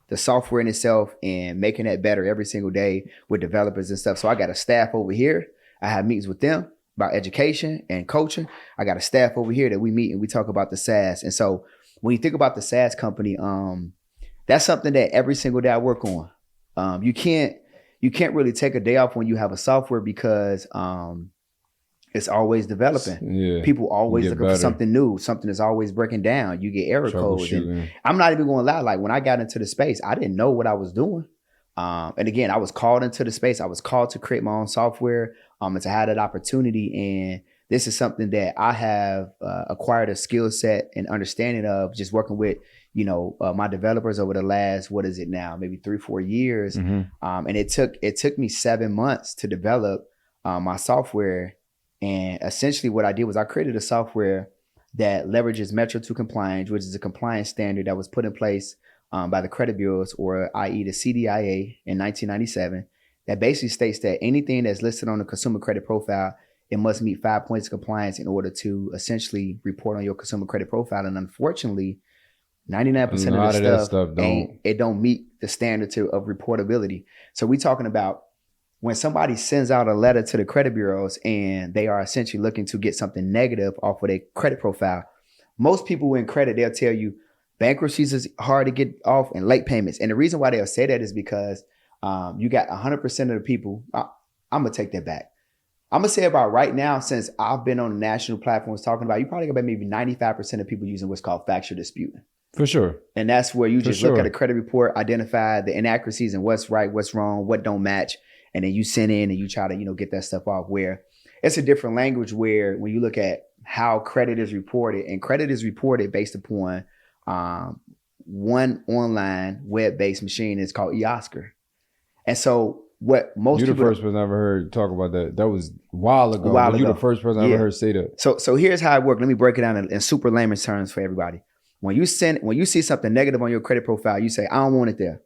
the software in itself and making that better every single day with developers and stuff. So I got a staff over here. I have meetings with them about education and coaching. I got a staff over here that we meet and we talk about the SaaS. And so when you think about the SaaS company, that's something that every single day I work on. You can't really take a day off when you have a software because it's always developing. Yeah, people always looking for something new. Something is always breaking down. You get error codes. And I'm not even going to lie. Like when I got into the space, I didn't know what I was doing. And again, I was called into the space. I was called to create my own software and to have that opportunity. And this is something that I have acquired a skill set and understanding of just working with my developers over the last, what is it now, maybe 3-4 years. Mm-hmm. And it took me 7 months to develop my software. And essentially what I did was I created a software that leverages Metro 2 compliance, which is a compliance standard that was put in place by the credit bureaus, or i.e. the CDIA in 1997, that basically states that anything that's listed on the consumer credit profile, it must meet 5 points of compliance in order to essentially report on your consumer credit profile. And unfortunately, 99% of the stuff don't meet the standard of reportability. So we're talking about when somebody sends out a letter to the credit bureaus and they are essentially looking to get something negative off of their credit profile, most people in credit, they'll tell you bankruptcies is hard to get off and late payments. And the reason why they'll say that is because you got 100% of the people. I'm going to take that back. I'm going to say about right now, since I've been on the national platforms talking about, you probably got about maybe 95% of people using what's called factual disputing. For sure. And that's where you just look at a credit report, identify the inaccuracies and what's right, what's wrong, what don't match. And then you send in and you try to, get that stuff off, where it's a different language where when you look at how credit is reported, and credit is reported based upon one online web-based machine is called eOscar. And so what most people...
You're the first person I ever heard talk about that. That was a while ago. You're the first person I ever heard say that.
So here's how it works. Let me break it down in super layman's terms for everybody. When you see something negative on your credit profile, you say, I don't want it there.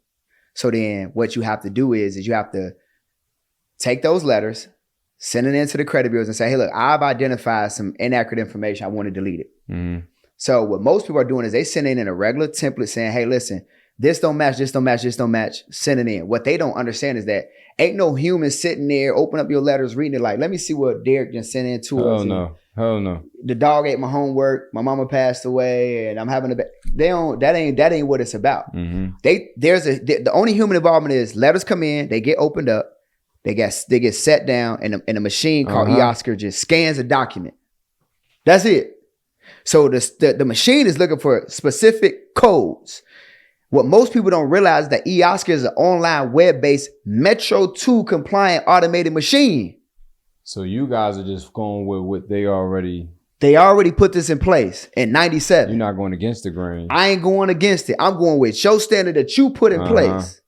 So then what you have to do is you have to take those letters, send it into the credit bureaus and say, hey, look, I've identified some inaccurate information. I want to delete it. Mm-hmm. So what most people are doing is they send in a regular template saying, hey, listen, this don't match, this don't match, this don't match. Send it in. What they don't understand is that ain't no human sitting there, open up your letters, reading it like, let me see what Derek just sent in to us.
Hell no.
The dog ate my homework. My mama passed away, and I'm having that ain't what it's about. Mm-hmm. The only human involvement is letters come in, they get opened up, they get set down, and a machine called eOscar just scans a document. That's it. So the machine is looking for specific codes. What most people don't realize is that eOscar is an online web-based Metro 2 compliant automated machine.
So you guys are just going with what they already
put this in place in 97.
You're not going against the grain.
I ain't going against it. I'm going with your standard that you put in place.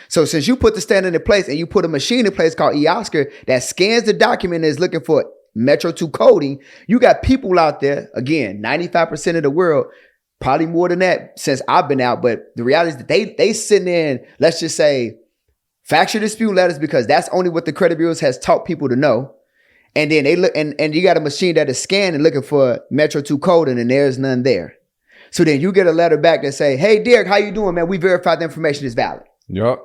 So since you put the standard in place and you put a machine in place called eOscar that scans the document and is looking for Metro 2 coding, you got people out there, again, 95% of the world, probably more than that since I've been out. But the reality is that they sitting in, let's just say, factual dispute letters because that's only what the credit bureaus has taught people to know. And then they look and you got a machine that is scanning looking for Metro 2 coding and there's none there. So then you get a letter back that say, hey, Derek, how you doing, man? We verified the information is valid.
Yup.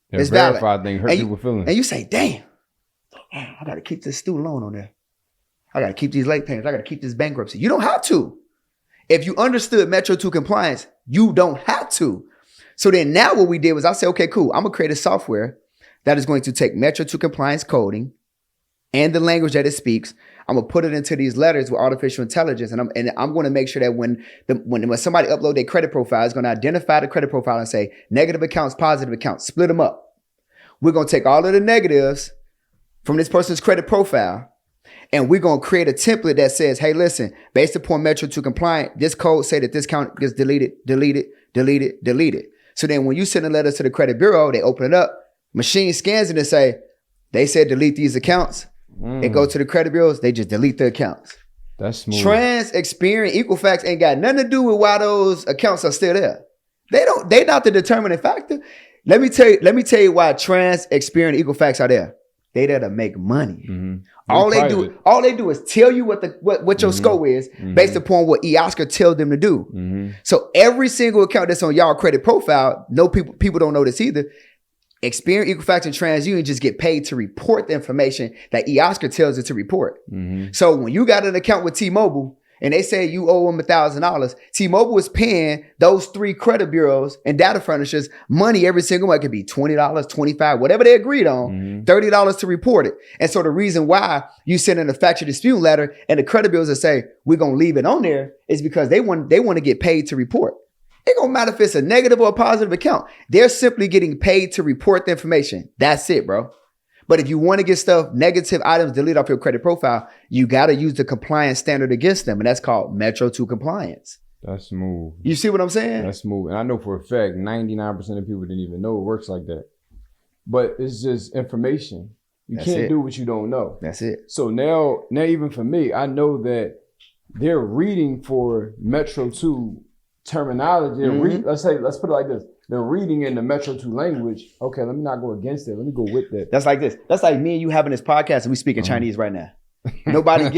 It's
verified
valid.
thing hurt people's feelings.
And you say, damn, I got to keep this student loan on there. I got to keep these late payments. I got to keep this bankruptcy. You don't have to. If you understood Metro 2 compliance, you don't have to. So then now what we did was I said, okay, cool. I'm going to create a software that is going to take Metro 2 compliance coding and the language that it speaks. I'm going to put it into these letters with artificial intelligence. And I'm going to make sure that when somebody upload their credit profile, it's going to identify the credit profile and say negative accounts, positive accounts, split them up. We're going to take all of the negatives from this person's credit profile, and we're going to create a template that says, hey, listen, based upon Metro 2 compliant, this code say that this account gets deleted. So then when you send a letter to the credit bureau, they open it up, machine scans it and say, they said delete these accounts. It go to the credit bureaus, they just delete the accounts.
That's smooth.
Trans, Experian, Equifax ain't got nothing to do with why those accounts are still there. They not the determining factor. Let me tell you why Trans, Experian, Equifax are there. They there to make money.
Mm-hmm.
All they do is tell you what your score is based upon what eOscar tells them to do.
Mm-hmm.
So every single account that's on y'all credit profile, people don't know this either. Experian, Equifax, and TransUnion just get paid to report the information that eOscar tells it to report. Mm-hmm. So when you got an account with T-Mobile and they say you owe them $1,000, T-Mobile is paying those 3 credit bureaus and data furnishers money every single month. It could be $20, $25, whatever they agreed on, $30 to report it. And so the reason why you send in a factual dispute letter and the credit bureaus that say we're going to leave it on there is because they want to get paid to report. It don't matter if it's a negative or a positive account. They're simply getting paid to report the information. That's it, bro. But if you want to get stuff, negative items deleted off your credit profile, you got to use the compliance standard against them. And that's called Metro 2 compliance.
That's smooth.
You see what I'm saying?
That's smooth. And I know for a fact, 99% of people didn't even know it works like that. But it's just information. You can't do what you don't know.
That's it.
So now even for me, I know that they're reading for Metro 2 terminology. Let's put it like this. They're reading in the Metro 2 language. Okay, let me not go against it. Let me go with that.
That's like this. That's like me and you having this podcast and we speaking Chinese right now. Nobody watching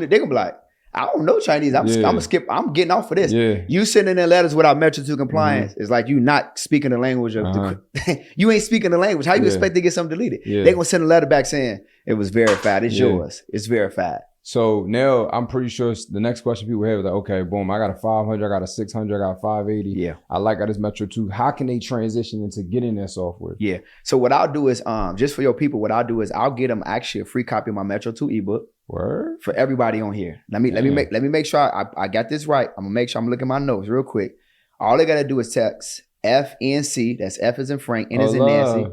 it. They're gonna be like, I don't know Chinese. I'm getting off of this. Yeah. You sending in letters without Metro 2 compliance is like you not speaking the language of you ain't speaking the language. How you expect to get something deleted? Yeah. They're gonna send a letter back saying it was verified. It's yours. It's verified.
So now I'm pretty sure the next question people have is like, okay, boom, I got a 500, I got a 600, I got a 580. Yeah. I like this Metro 2. How can they transition into getting that software? Yeah.
So what I'll do is, just for your people, what I'll do is I'll get them actually a free copy of my Metro 2 ebook.
Word?
For everybody on here. Let me make sure I got this right. I'm gonna make sure I'm looking at my notes real quick. All they gotta do is text FNC. That's F as in Frank, N as in Nancy,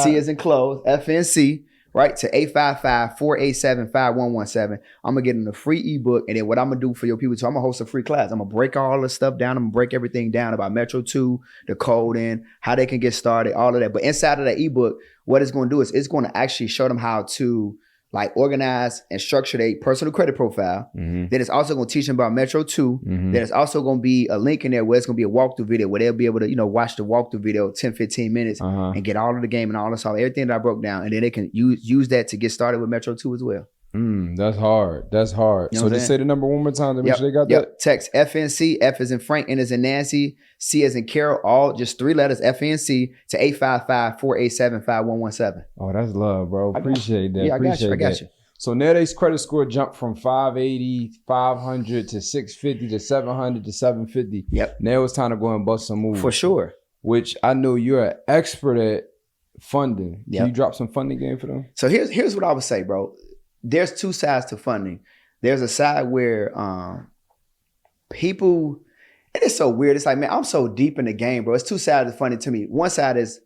C as in close, FNC. Right, to 855-487-5117. I'm going to get them a free ebook. And then what I'm going to do for your people, so I'm going to host a free class. I'm going to break all the stuff down. I'm going to break everything down about Metro 2, the coding, how they can get started, all of that. But inside of that ebook, what it's going to do is it's going to actually show them how to like organize and structure their personal credit profile. Then it's also going to teach them about Metro 2. Then it's also going to be a link in there where it's going to be a walkthrough video where they'll be able to, watch the walkthrough video 10, 15 minutes and get all of the game and all the stuff, everything that I broke down. And then they can use that to get started with Metro 2 as well.
That's hard. That's hard. You know so just say the number one more time to make sure they got that.
Text FNC, F as in Frank, N as in Nancy, C as in Carol, all just 3 letters, FNC, to 855-487-5117.
Oh, that's love, bro. Appreciate that.
Yeah, I got you.
So now their credit score jumped from 580, 500 to 650 to 700 to 750.
Yep.
Now it's time to go and bust some moves.
For sure.
Which I know you're an expert at funding. Can you drop some funding game for them?
So here's what I would say, bro. There's 2 sides to funding. There's a side where people, and it's so weird. It's like, man, I'm so deep in the game, bro. It's 2 sides of funding to me. One side is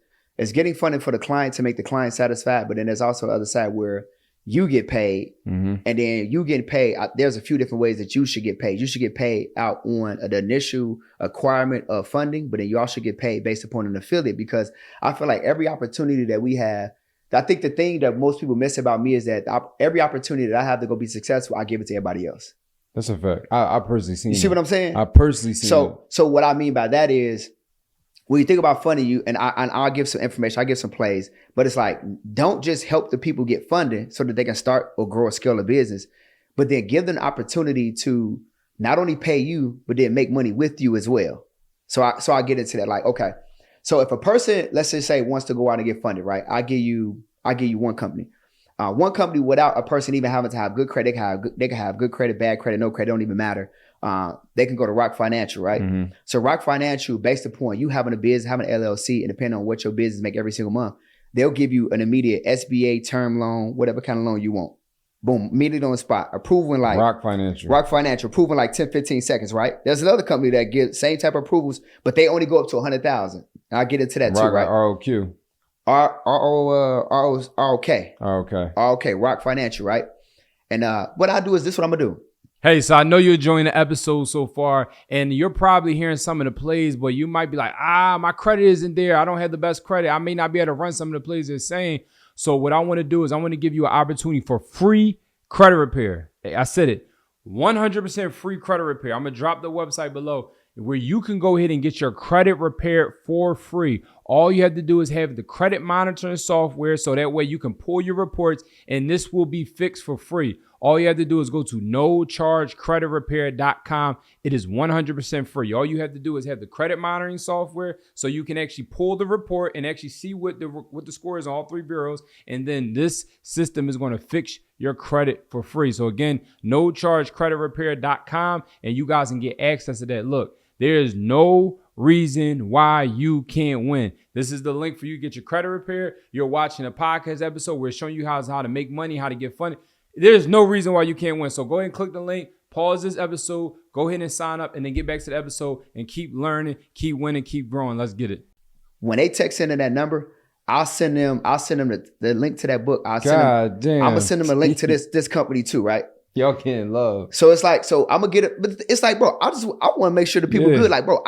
getting funding for the client to make the client satisfied, but then there's also the other side where you get paid, and then you getting paid. There's a few different ways that you should get paid. You should get paid out on the initial acquirement of funding, but then you also get paid based upon an affiliate, because I feel like every opportunity that we have, I think the thing that most people miss about me is that every opportunity that I have to go be successful, I give it to everybody else.
That's a fact. I personally seen.
You see what I'm saying?
I personally seen.
So what I mean by that is, when you think about funding, I'll give some information, I give some plays, but it's like, don't just help the people get funding so that they can start or grow a scale of business, but then give them the opportunity to not only pay you, but then make money with you as well. So I get into that. Like, okay, so if a person, let's just say, wants to go out and get funded, right? I give you one company. One company without a person even having to have good credit. They can have good credit, bad credit, no credit, don't even matter. They can go to Rock Financial, right? So Rock Financial, based upon you having a business, having an LLC, and depending on what your business make every single month, they'll give you an immediate SBA term loan, whatever kind of loan you want. Boom, immediately on the spot. Approval in like
Rock Financial,
approval in like 10, 15 seconds, right? There's another company that gives same type of approvals, but they only go up to 100,000. I'll get into that too, right?
ROQ.
ROK, Rock Financial, right? And what I do is this, what I'm gonna do.
Hey, so I know you're enjoying the episode so far, and you're probably hearing some of the plays, but you might be like, my credit isn't there. I don't have the best credit. I may not be able to run some of the plays they're saying. So what I want to do is I want to give you an opportunity for free credit repair. I said it, 100% free credit repair. I'm going to drop the website below where you can go ahead and get your credit repaired for free. All you have to do is have the credit monitoring software, so that way you can pull your reports and this will be fixed for free. All you have to do is go to nochargecreditrepair.com. It is 100% free. All you have to do is have the credit monitoring software, so you can actually pull the report and actually see what the score is on all three bureaus. And then this system is going to fix your credit for free. So again, nochargecreditrepair.com, and you guys can get access to that. Look, there is no reason why you can't win. This is the link for you to get your credit repaired. You're watching a podcast episode where it's showing you how to make money, how to get funded. There's no reason why you can't win. So go ahead and click the link, pause this episode, go ahead and sign up, and then get back to the episode and keep learning, keep winning, keep growing. Let's get it.
When they text into that number, I'll send them the link to that book. I'm gonna send them a link to this company too, right?
Y'all can't love.
So it's like, so I'm gonna get it, but it's like, bro, I want to make sure the people good. Like, bro,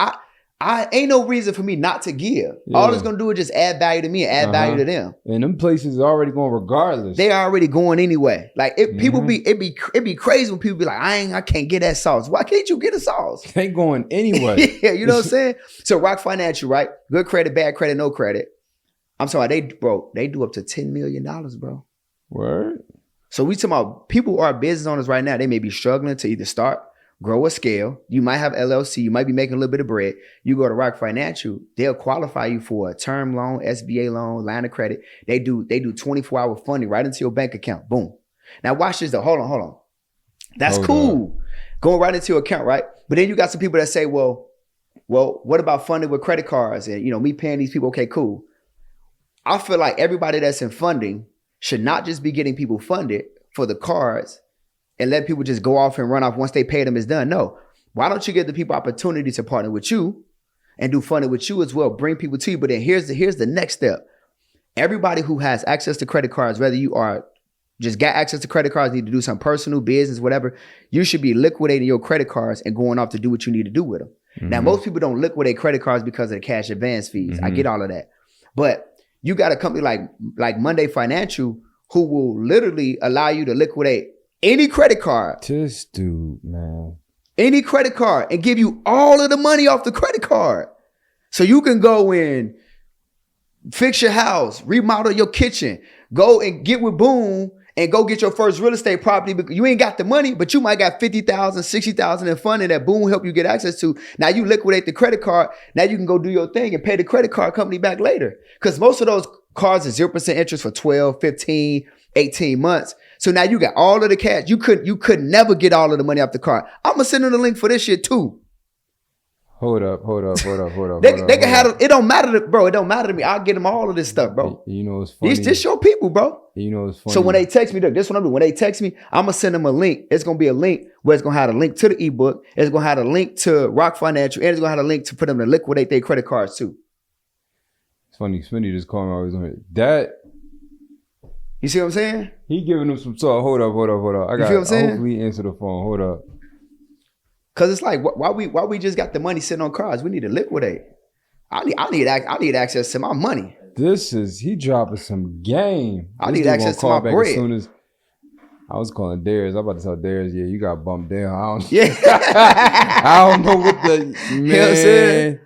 I ain't no reason for me not to give. Yeah. All it's gonna do is just add value to me and add value to them.
And them places are already going regardless.
They are already going anyway. Like people it be crazy when people be like, I can't get that sauce. Why can't you get a sauce?
They going anyway.
Yeah, you know what I'm saying? So Rock Financial, right? Good credit, bad credit, no credit. I'm sorry, they do up to $10 million, bro.
Word.
So we talking about people who are business owners right now. They may be struggling to either start, grow a scale. You might have LLC. You might be making a little bit of bread. You go to Rock Financial, they'll qualify you for a term loan, SBA loan, line of credit. They do 24-hour funding right into your bank account. Boom. Now watch this though. Hold on. That's cool. Going right into your account, right? But then you got some people that say, well, what about funding with credit cards? And me paying these people, okay, cool. I feel like everybody that's in funding should not just be getting people funded for the cards and let people just go off and run off once they pay them is done. No. Why don't you give the people opportunity to partner with you and do funding with you as well? Bring people to you. But then here's the next step. Everybody who has access to credit cards, whether you are just got access to credit cards, need to do some personal business, whatever, you should be liquidating your credit cards and going off to do what you need to do with them. Mm-hmm. Now, most people don't liquidate credit cards because of the cash advance fees. Mm-hmm. I get all of that. But you got a company like Monday Financial who will literally allow you to liquidate any credit card.
This dude, man.
Any credit card and give you all of the money off the credit card. So you can go in, fix your house, remodel your kitchen, go and get with Boom and go get your first real estate property because you ain't got the money, but you might got $50,000, $60,000 in funding that Boom help you get access to. Now you liquidate the credit card. Now you can go do your thing and pay the credit card company back later. Because most of those cards are 0% interest for 12, 15, 18 months. So now you got all of the cash. You could never get all of the money off the card. I'm going to send them the link for this shit too.
Hold up.
They can have it. It don't matter, bro. It don't matter to me. I'll get them all of this stuff, bro.
You know what's funny?
This your people, bro.
You know what's funny?
So when they text me, look, this is what I'm doing. When they text me, I'm going to send them a link. It's going to be a link where it's going to have a link to the ebook. It's going to have a link to Rock Financial. And it's going to have a link to for them to liquidate their credit cards too.
It's funny. Smitty just called me always on it. That
You see what I'm saying?
He giving them some talk. Hold up. I got.
feel what I'm saying?
Hopefully answer the phone. Hold up.
Cause it's like why we just got the money sitting on cards? We need to liquidate. I need access to my money.
He dropping some game.
I need access to my bread.
As soon as I was calling Darius. I'm about to tell Darius, yeah, you got bumped down. I don't know what the man.
You know what I'm saying?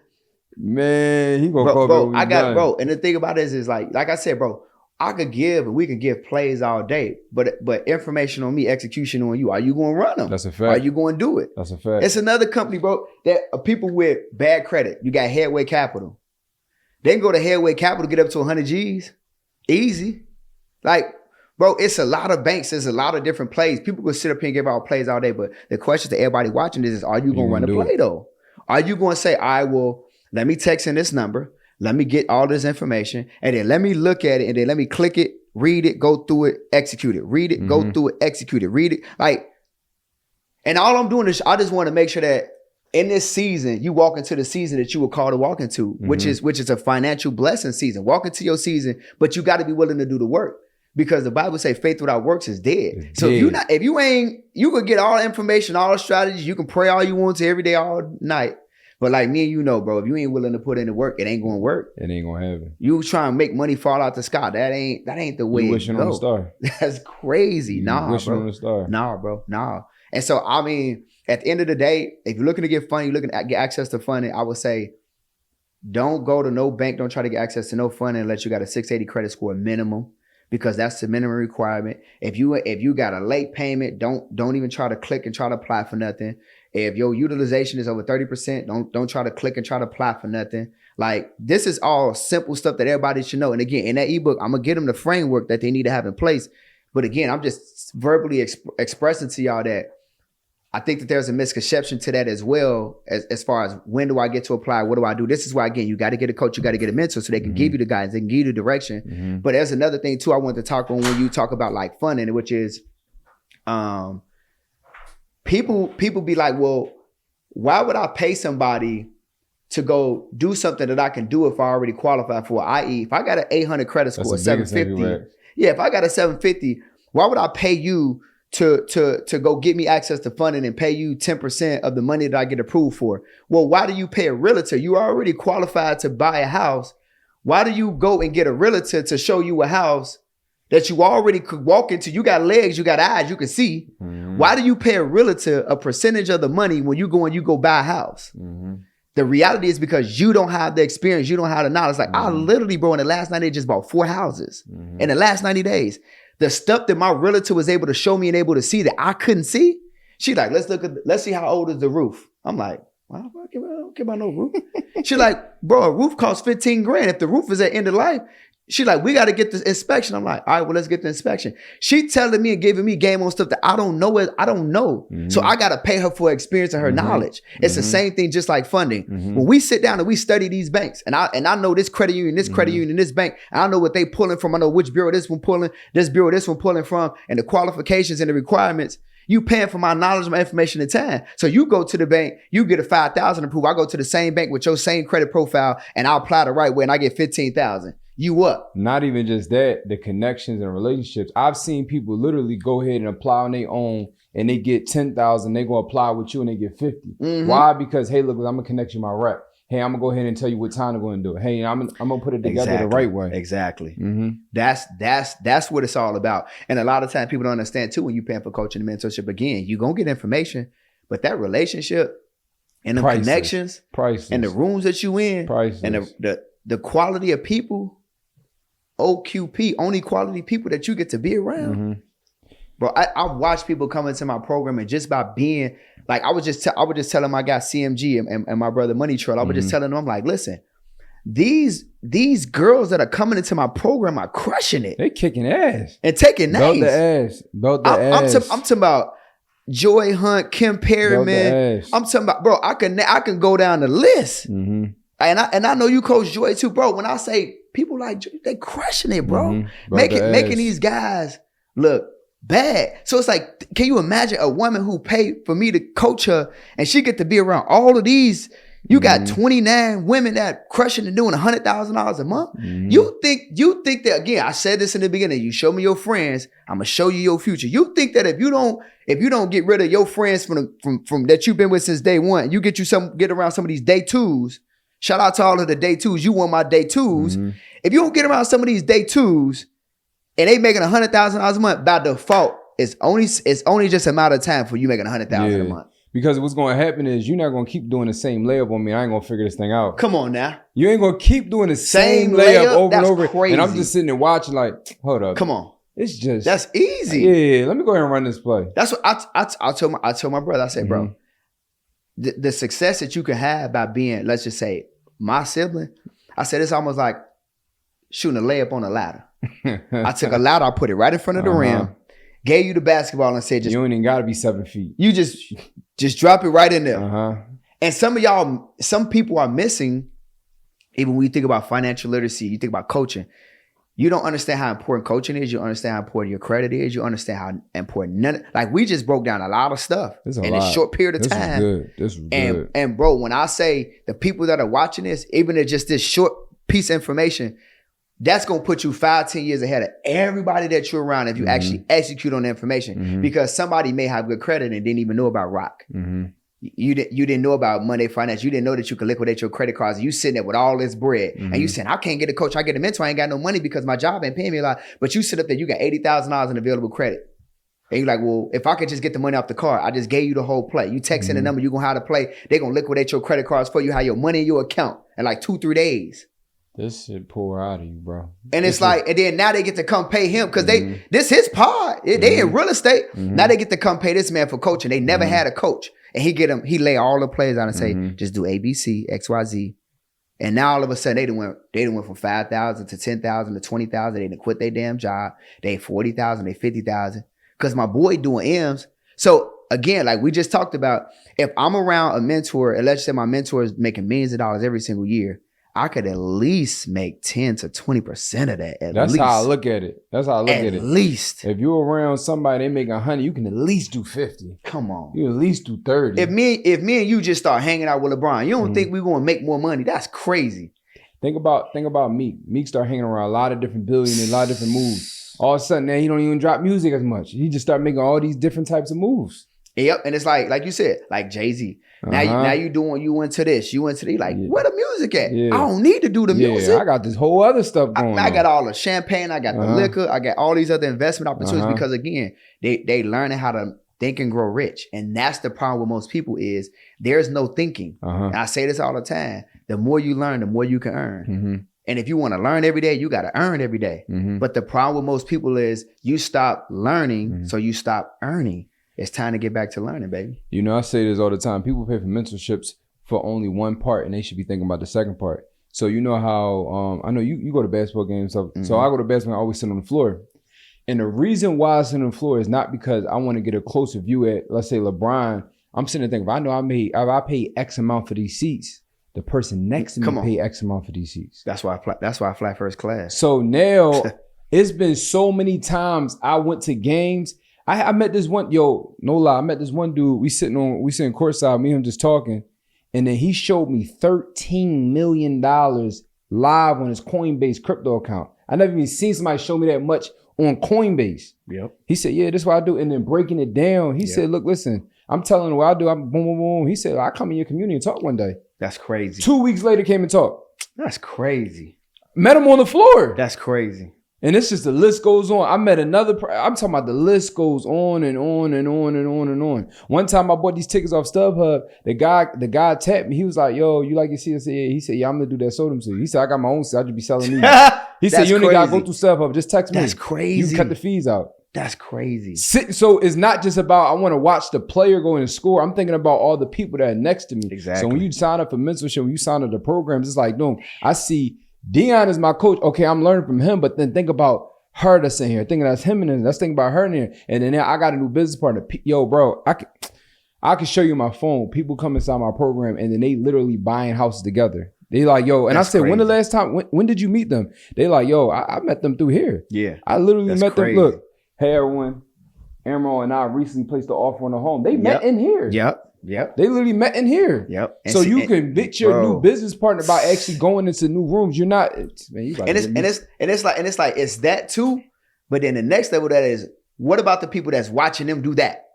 Man, he gonna call
bro,
me.
Bro. And the thing about this is like I said, bro, I could give and we can give plays all day, but information on me, execution on you. Are you going to run them?
That's a fact.
Are you going to do it?
That's a fact.
It's another company, bro, that people with bad credit. You got Headway Capital. They can go to Headway Capital, get up to 100 G's. Easy. Like, bro, it's a lot of banks. There's a lot of different plays. People could sit up here and give out plays all day, but the question to everybody watching this is, are you going to run the play though? Are you going to say, let me text in this number. Let me get all this information and then let me look at it and then let me click it, read it, go through it, execute it, read it, go through it, execute it, read it. Like, and all I'm doing is I just want to make sure that in this season, you walk into the season that you were called to walk into, which is a financial blessing season. Walk into your season, but you got to be willing to do the work because the Bible say faith without works is dead. So if you could get all the information, all the strategies, you can pray all you want to every day, all night. But like me and you know, bro, if you ain't willing to put in the work, it ain't going to work.
It ain't going to happen.
You trying to make money fall out the sky. That ain't the way
you wishing
it go.
On a star.
That's crazy.
Wishing
bro.
On a star.
Nah, bro. Nah. And so, I mean, at the end of the day, if you're looking to get funding, you're looking to get access to funding, I would say, don't go to no bank. Don't try to get access to no funding unless you got a 680 credit score minimum, because that's the minimum requirement. If you got a late payment, don't even try to click and try to apply for nothing. If your utilization is over 30%, don't try to click and try to apply for nothing. Like, this is all simple stuff that everybody should know. And again, in that ebook, I'm gonna get them the framework that they need to have in place. But again, I'm just verbally expressing to y'all that I think that there's a misconception to that as well, as far as when do I get to apply? What do I do? This is why, again, you got to get a coach, you got to get a mentor so they can give you the guidance, they can give you the direction. But there's another thing too I want to talk on when you talk about like funding, which is people be like, well, why would I pay somebody to go do something that I can do if I already qualify for? I.e., if I got an 800 credit score, 750. Yeah, if I got a 750, why would I pay you to go get me access to funding and pay you 10% of the money that I get approved for? Well, why do you pay a realtor? You already qualified to buy a house. Why do you go and get a realtor to show you a house that you already could walk into? You got legs, you got eyes, you can see. Why do you pay a realtor a percentage of the money when you go buy a house? The reality is because you don't have the experience, you don't have the knowledge. Like I literally, bro, in the last 90 days just bought 4 houses in the last 90 days. The stuff that my realtor was able to show me and able to see that I couldn't see, she like, let's see how old is the roof. I'm like, well, I don't care about no roof. She like, bro, a roof costs 15 grand. If the roof is at end of life, she like, we got to get this inspection. I'm like, all right, well, let's get the inspection. She telling me and giving me game on stuff that I don't know. I don't know. So I got to pay her for experience and her knowledge. It's the same thing, just like funding. When we sit down and we study these banks, and I know this credit union, this bank, I know what they pulling from. I know which bureau this one pulling, this bureau this one pulling from, and the qualifications and the requirements. You paying for my knowledge, my information, and time. So you go to the bank, you get a 5,000 approved. I go to the same bank with your same credit profile, and I apply the right way, and I get 15,000. You up?
Not even just that, the connections and relationships. I've seen people literally go ahead and apply on their own and they get 10,000. They go apply with you and they get 50. Why? Because, hey, look, I'm going to connect you my rep. Hey, I'm going to go ahead and tell you what time to go and do it. Hey, I'm going to put it together the right way.
Exactly. That's what it's all about. And a lot of times people don't understand too, when you're paying for coaching and mentorship, again, you're going to get information, but that relationship and the connections and the rooms that you in and the quality of people, OQP, only quality people that you get to be around. Bro, I watch people come into my program and just by being like, I was just telling my guy CMG and my brother Money Trail, I was just telling them, I'm like, listen, these girls that are coming into my program are crushing it.
They kicking ass.
And taking names.
Belt the ass.
I'm talking about Joy Hunt, Kim Perryman. I'm talking about, bro, I can go down the list. And I know you coach Joy too, bro. When I say people like they crushing it, bro. Making these guys look bad. So it's like, can you imagine a woman who paid for me to coach her and she get to be around all of these You got 29 women that crushing and doing $100,000 a month. You think that, again, I said this in the beginning, you show me your friends, I'm gonna show you your future. You think that if you don't get rid of your friends from that you've been with since day one, you get around some of these day twos. Shout out to all of the day twos. You want my day twos. If you don't get around some of these day twos and they making $100,000 a month, by default, it's only just a matter of time for you making $100,000 a month.
Because what's going to happen is you're not going to keep doing the same layup on me. I ain't going to figure this thing out.
Come on now.
You ain't going to keep doing the same layup over and over.
Crazy.
And I'm just sitting there watching like, hold up.
Come on.
It's just.
That's easy.
Yeah, let me go ahead and run this play.
That's what I told my brother. I said, bro, the success that you can have by being, let's just say, my sibling, I said, it's almost like shooting a layup on a ladder. I took a ladder, I put it right in front of the rim, gave you the basketball and said,
you ain't even got to be 7 feet.
You just drop it right in there. And some people are missing, even when you think about financial literacy, you think about coaching, you don't understand how important coaching is. You understand how important your credit is. You understand how important we just broke down a lot of stuff in a short period of time.
This is good.
And bro, when I say the people that are watching this, even if just this short piece of information, that's going to put you 5-10 years ahead of everybody that you're around if you actually execute on the information. Because somebody may have good credit and didn't even know about Rock. You didn't know about Monday Finance. You didn't know that you could liquidate your credit cards. You sitting there with all this bread. And you saying, I can't get a coach. I get a mentor. I ain't got no money because my job ain't paying me a lot. But you sit up there, you got $80,000 in available credit. And you're like, well, if I could just get the money off the card, I just gave you the whole play. You text in the number, you're going to have to play. They're going to liquidate your credit cards for you, have your money in your account in like 2-3 days.
This shit pour out of you, bro.
And it's like, and then now they get to come pay him because this his pod. They in real estate. Now they get to come pay this man for coaching. They never had a coach. And he lay all the players out and say, just do ABC, XYZ. And now all of a sudden they done went from 5,000 to 10,000 to 20,000. They done quit their damn job. They 40,000, they 50,000. Because my boy doing M's. So again, like we just talked about, if I'm around a mentor, and let's say my mentor is making millions of dollars every single year, I could at least make 10 to 20% of that.
That's how I look at it. At
least.
If you're around somebody, they make 100, you can at least do 50.
Come on.
You at least do 30.
If me and you just start hanging out with LeBron, you don't think we're going to make more money? That's crazy.
Think about Meek. Meek start hanging around a lot of different billionaires, a lot of different moves. All of a sudden, now he don't even drop music as much. He just start making all these different types of moves.
Yep, and it's like you said, like Jay-Z. Now you into this, you into the, like, where the music at? I don't need to do the music.
I got this whole other stuff going on.
I got all the champagne, I got the liquor, I got all these other investment opportunities because again, they learning how to think and grow rich. And that's the problem with most people is there's no thinking. And I say this all the time. The more you learn, the more you can earn. And if you want to learn every day, you got to earn every day. But the problem with most people is you stop learning, so you stop earning. It's time to get back to learning, baby.
You know, I say this all the time. People pay for mentorships for only one part, and they should be thinking about the second part. So you know how, I know you go to basketball games. So I go to basketball, I always sit on the floor. And the reason why I sit on the floor is not because I want to get a closer view at, let's say, LeBron. I'm sitting there thinking, if I know I pay X amount for these seats, the person next to me pay X amount for these seats.
That's why I fly first class.
So now, it's been so many times I went to games. I met this one, no lie, I met this one dude, we sitting courtside, me and him just talking, and then he showed me $13 million live on his Coinbase crypto account. I never even seen somebody show me that much on Coinbase. Yep. He said, yeah, this is what I do. And then breaking it down, he said, look, listen, I'm telling you what I do. I'm boom, boom, boom. He said, I come in your community and talk one day.
That's crazy.
2 weeks later, came and talked.
That's crazy.
Met him on the floor.
That's crazy.
And it's just the list goes on. I met another, I'm talking about the list goes on and on and on and on and on. One time I bought these tickets off StubHub. The guy tapped me. He was like, yo, you like your seat? I said, yeah. He said, yeah, I'm going to do that soda suit. He said, I got my own seat. I just be selling these. He said, you only got to go through StubHub. Just text me.
That's crazy.
You can cut the fees out.
That's crazy.
So it's not just about, I want to watch the player go and score. I'm thinking about all the people that are next to me.
Exactly.
So when you sign up for mentorship, when you sign up to programs, it's like, no, I see Dion is my coach. Okay, I'm learning from him. But then think about her that's in here, thinking that's him in there. Let's think about her in here. And then now I got a new business partner. Yo, bro, I can show you my phone. People come inside my program and then they literally buying houses together. They like, yo, and that's I said, crazy. When the last time, when did you meet them? They like, yo, I met them through here.
Yeah.
I literally met them. Look, hey, everyone. Emerald and I recently placed the offer on a home. They met in here.
Yep. Yep.
They literally met in here.
Yep.
So you convince your new business partner by actually going into new rooms. You're not, man. You
it's like it's that too. But then the next level of that is, what about the people that's watching them do that?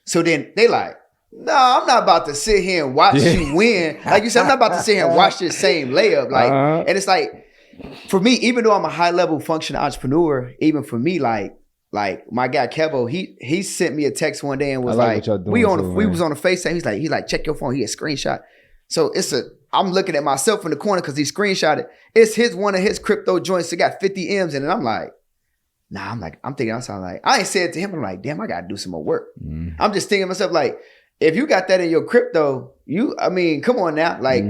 So then they like, no, I'm not about to sit here and watch you win. Like you said, I'm not about to sit here and watch this same layup. Like, and it's like, for me, even though I'm a high level functioning entrepreneur, even for me, like my guy Kevo, he sent me a text one day and was like, we was on the FaceTime. He's like, check your phone. He had a screenshot. So I'm looking at myself in the corner because he screenshotted. It's one of his crypto joints that got 50 M's in it. And I'm like, nah, I'm thinking outside, like, I ain't said to him, I'm like, damn, I gotta do some more work. I'm just thinking to myself, like, if you got that in your crypto, come on now. Like,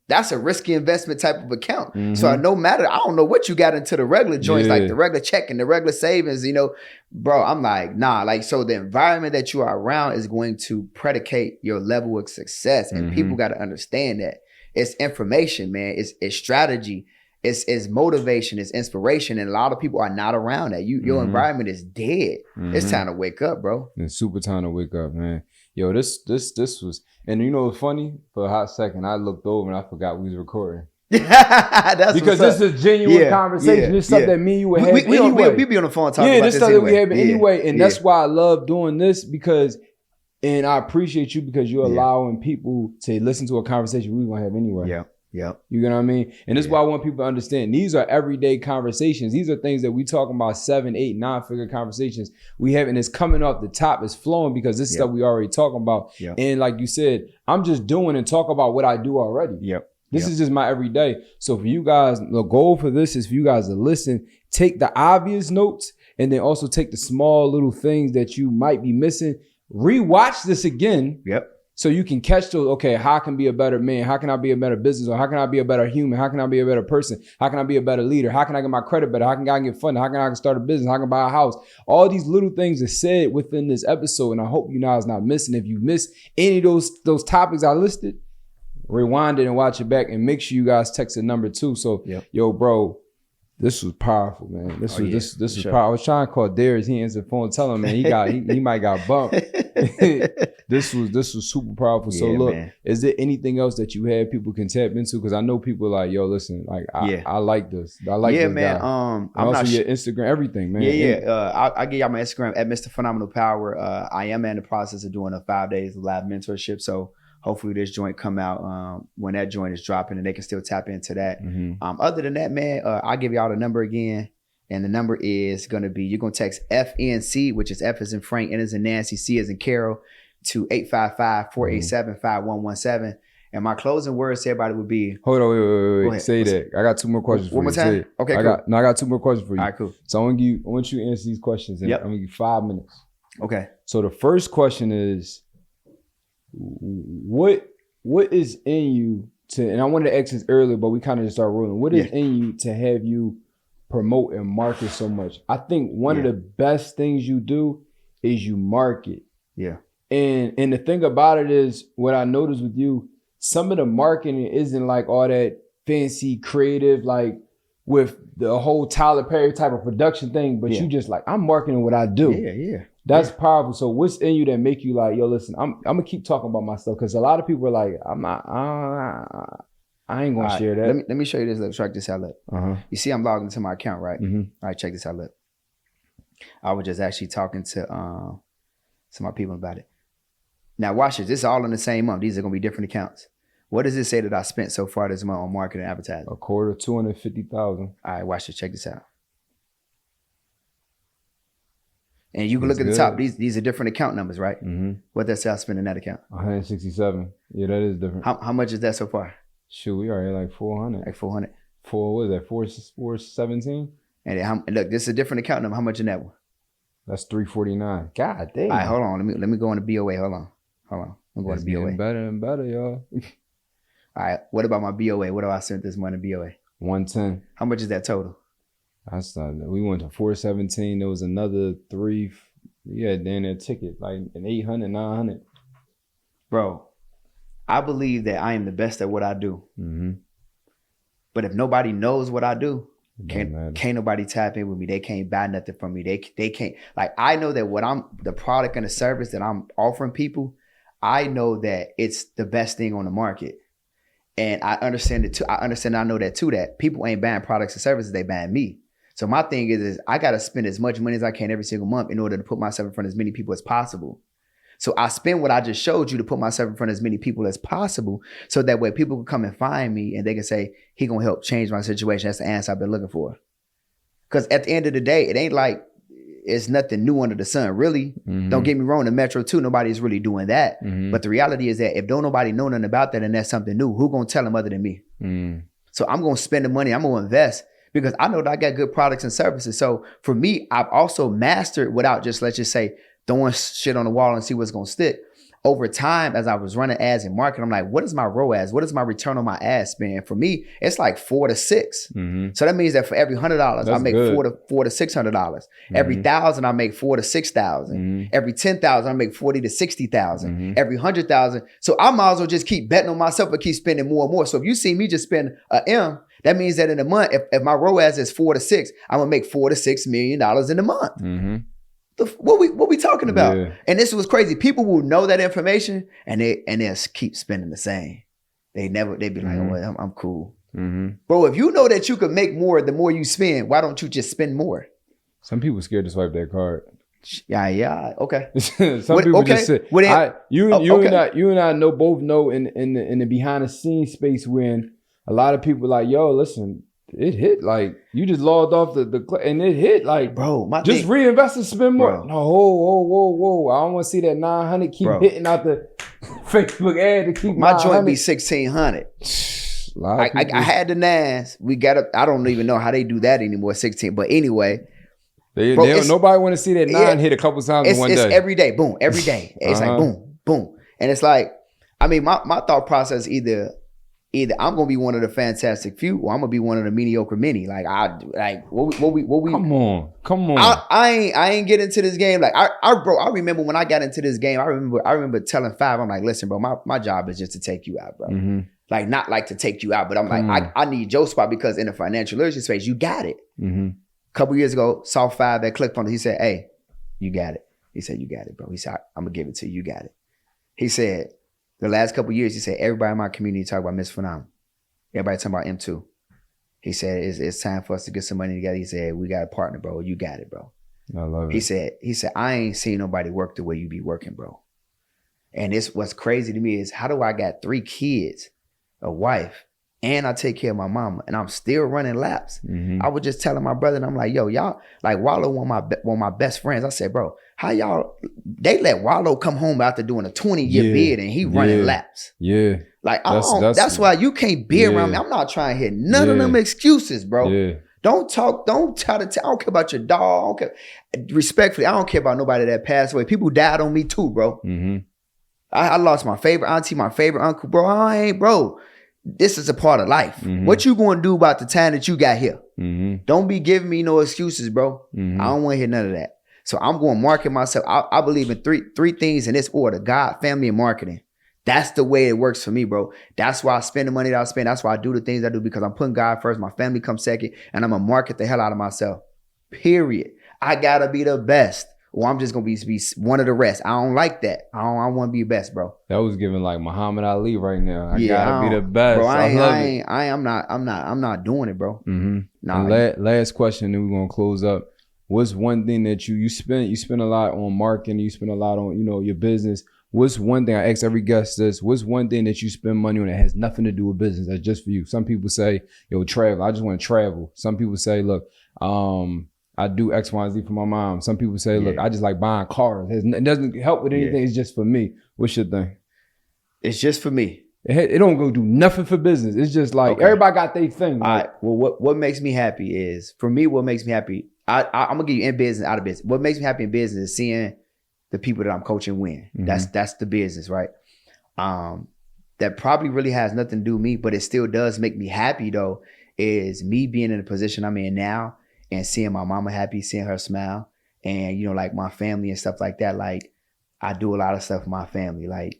that's a risky investment type of account. So no matter, I don't know what you got into the regular joints, like the regular checking, the regular savings, bro, I'm like, nah. Like, so the environment that you are around is going to predicate your level of success. And people got to understand that. It's information, man. It's strategy. It's motivation, it's inspiration, and a lot of people are not around that. Your environment is dead. It's time to wake up, bro.
It's super time to wake up, man. Yo, this was, and you know what's funny? For a hot second, I looked over and I forgot we was recording.
That's
because this is a genuine conversation. This stuff that me and you would have anyway.
We be on the phone talking about this
stuff
anyway.
That we have anyway, and that's why I love doing this and I appreciate you because you're allowing people to listen to a conversation we were gonna have anyway.
Yep.
You know what I mean? And this is why I want people to understand. These are everyday conversations. These are things that we talking about 7, 8, 9-figure conversations we have, and it's coming off the top. It's flowing because this is stuff we already talking about. And like you said, I'm just doing and talk about what I do already. This is just my everyday. So for you guys, the goal for this is for you guys to listen, take the obvious notes, and then also take the small little things that you might be missing. Rewatch this again. So you can catch those, okay, how can I be a better man? How can I be a better business? Or how can I be a better human? How can I be a better person? How can I be a better leader? How can I get my credit better? How can I get funded? How can I start a business? How can I buy a house? All these little things are said within this episode, and I hope you guys not missing. If you miss any of those topics I listed, rewind it and watch it back, and make sure you guys text the number too. So, yo, bro, this was powerful, man. This was powerful. I was trying to call Darius. He answered the phone, tell him, man, he might got bumped. This was super powerful. So look, man, is there anything else that you had people can tap into? Because I know people are like, yo, listen, like I like this. I like this
man.
guy.
I'm
also
not
your Instagram, everything, man.
I'll give y'all my Instagram at Mr. Phenomenal Power. I am in the process of doing a 5 days of live mentorship. So hopefully this joint come out when that joint is dropping, and they can still tap into that. Other than that, man, I'll give y'all the number again. And the number is going to be, you're going to text FNC, which is F as in Frank, N as in Nancy, C as in Carol, to 855-487-5117. And my closing words to everybody would be...
Hold on, wait. Say that. I got 2 more questions for you.
One more time? Okay, cool.
I got 2 more questions for you.
All right, cool.
So I want you to answer these questions. And I'm going to give you 5 minutes.
Okay.
So the first question is, what is in you to... And I wanted to ask this earlier, but we kind of just started rolling. What is in you to have you promote and market so much? I think one of the best things you do is you market. And the thing about it is, what I noticed with you, some of the marketing isn't like all that fancy creative, like with the whole Tyler Perry type of production thing, but you just like, I'm marketing what I do. That's powerful. So what's in you that make you like, yo, listen, I'm gonna keep talking about my stuff, because a lot of people are like, I ain't gonna share that.
Let me show you this. Let's check this out. Look. You see, I'm logged into my account, right? All right, check this out. Look. I was just actually talking to my people about it. Now, watch this. This is all in the same month. These are gonna be different accounts. What does it say that I spent so far this month on marketing and advertising?
A quarter, 250,000. All
right, watch this. Check this out. And you can look at the top. These are different account numbers, right? What does say I spent in that account?
167. Yeah, that is different.
How much is that so far?
Shoot, we already like 400.
Like 400.
What is that? 417?
And look, this is a different account number. How much in that one?
That's 349. God damn.
All right, hold on. Let me go into BOA. Hold on. I'm going to BOA.
Getting better and better, y'all.
All right. What about my BOA? What do I spend this month in BOA?
110.
How much is that total?
That's not. We went to 417. There was another 3. Yeah, then a ticket like an 800, 900.
Bro, I believe that I am the best at what I do. But if nobody knows what I do, can't nobody tap in with me. They can't buy nothing from me. They can't. Like, I know that the product and the service that I'm offering people, I know that it's the best thing on the market. And I understand it too. I know that too, that people ain't buying products and services, they buying me. So my thing is I got to spend as much money as I can every single month in order to put myself in front of as many people as possible. So I spend what I just showed you to put myself in front of as many people as possible. So that way people can come and find me and they can say, he gonna help change my situation. That's the answer I've been looking for. Because at the end of the day, it ain't like it's nothing new under the sun, really. Mm-hmm. Don't get me wrong, the Metro too, nobody's really doing that. Mm-hmm. But the reality is that if don't nobody know nothing about that and that's something new, who gonna tell them other than me? Mm. So I'm gonna spend the money, I'm gonna invest because I know that I got good products and services. So for me, I've also mastered without just, let's just say, throwing shit on the wall and see what's gonna stick. Over time, as I was running ads and marketing, I'm like, what is my ROAS? What is my return on my ad spend? For me, it's like 4 to 6. Mm-hmm. So that means that for every $100, I make $400 to $600. Mm-hmm. Every $1,000, I make $4,000 to $6,000. Mm-hmm. Every $10,000, I make $40,000 to $60,000. Mm-hmm. Every $100,000. So I might as well just keep betting on myself and keep spending more and more. So if you see me just spend a M, that means that in a month, if my ROAS is 4 to 6, I'm gonna make $4 to $6 million in a month. Mm-hmm. What we talking about? Yeah. And this was crazy. People will know that information and they'll keep spending the same. They be like, mm-hmm. Oh, well, I'm cool. Mm-hmm. Bro, if you know that you can make more the more you spend, why don't you just spend more?
Some people scared to swipe that card.
Yeah. Okay.
Some people just say, you and I both know in the behind the scenes space when a lot of people like, yo, listen, it hit like you just logged off the and it hit like, bro, just reinvest and spend more. Bro. No, whoa. I don't want to see that 900 keep hitting out the Facebook ad to keep
my joint be 1,600. I had the nines. We got up. I don't even know how they do that anymore. 16, but anyway,
nobody want to see that 9 hit a couple times in one day.
It's every day, boom, every day. It's like boom, and it's like, I mean, my thought process either I'm gonna be one of the fantastic few, or I'm gonna be one of the mediocre many. Like what we Come on. I ain't get into this game. Like I remember when I got into this game. I remember telling Five, I'm like, listen, bro, my job is just to take you out, bro. Mm-hmm. Like not like to take you out, but I'm like, I need your spot because in the financial literacy space, you got it. Mm-hmm. A couple years ago, saw Five at ClickFunnels. He said, hey, you got it. He said, you got it, bro. He said, I'm gonna give it to you. You got it. He said. The last couple of years, he said, everybody in my community talk about Miss Phenomenal. Everybody talking about M2. He said, it's time for us to get some money together. He said, we got a partner, bro. You got it, bro. I love it. He said, I ain't seen nobody work the way you be working, bro. And this what's crazy to me is how do I got 3 kids, a wife, and I take care of my mama, and I'm still running laps. Mm-hmm. I was just telling my brother, and I'm like, yo, y'all, like Wallow, one of my best friends. I said, bro, how y'all, they let Wallow come home after doing a 20-year bid and he running laps. Yeah. Like, that's why you can't be around me. I'm not trying to hear none of them excuses, bro. Yeah. Don't try to I don't care about your dog. I don't care. Respectfully, I don't care about nobody that passed away. People died on me too, bro. Mm-hmm. I lost my favorite auntie, my favorite uncle, bro. This is a part of life. Mm-hmm. What you going to do about the time that you got here? Mm-hmm. Don't be giving me no excuses, bro. Mm-hmm. I don't want to hear none of that. So I'm going to market myself. I believe in three things in this order: God, family, and marketing. That's the way it works for me, bro. That's why I spend the money that I spend. That's why I do the things I do, because I'm putting God first. My family comes second, and I'm going to market the hell out of myself. Period. I got to be the best, or I'm just going to be one of the rest. I don't like that. I want to be the best, bro.
That was giving like Muhammad Ali right now. I got to be the best.
Bro, I'm not doing it, bro. Mm-hmm.
Nah, last question, then we're going to close up. What's one thing that you spend a lot on marketing, you spend a lot on, your business. What's one thing, I ask every guest this, what's one thing that you spend money on that has nothing to do with business, that's just for you? Some people say, travel. I just want to travel. Some people say, look, I do X, Y, and Z for my mom. Some people say, look, I just like buying cars. It doesn't help with anything. It's just for me. What's your thing?
It's just for me.
It don't go do nothing for business. It's just like everybody got their thing.
All right. Well, what makes me happy is, for me, what makes me happy, I'm gonna give you in business, out of business. What makes me happy in business is seeing the people that I'm coaching win. Mm-hmm. That's the business, right? That probably really has nothing to do with me, but it still does make me happy though, is me being in the position I'm in now and seeing my mama happy, seeing her smile, and like my family and stuff like that. Like I do a lot of stuff for my family. Like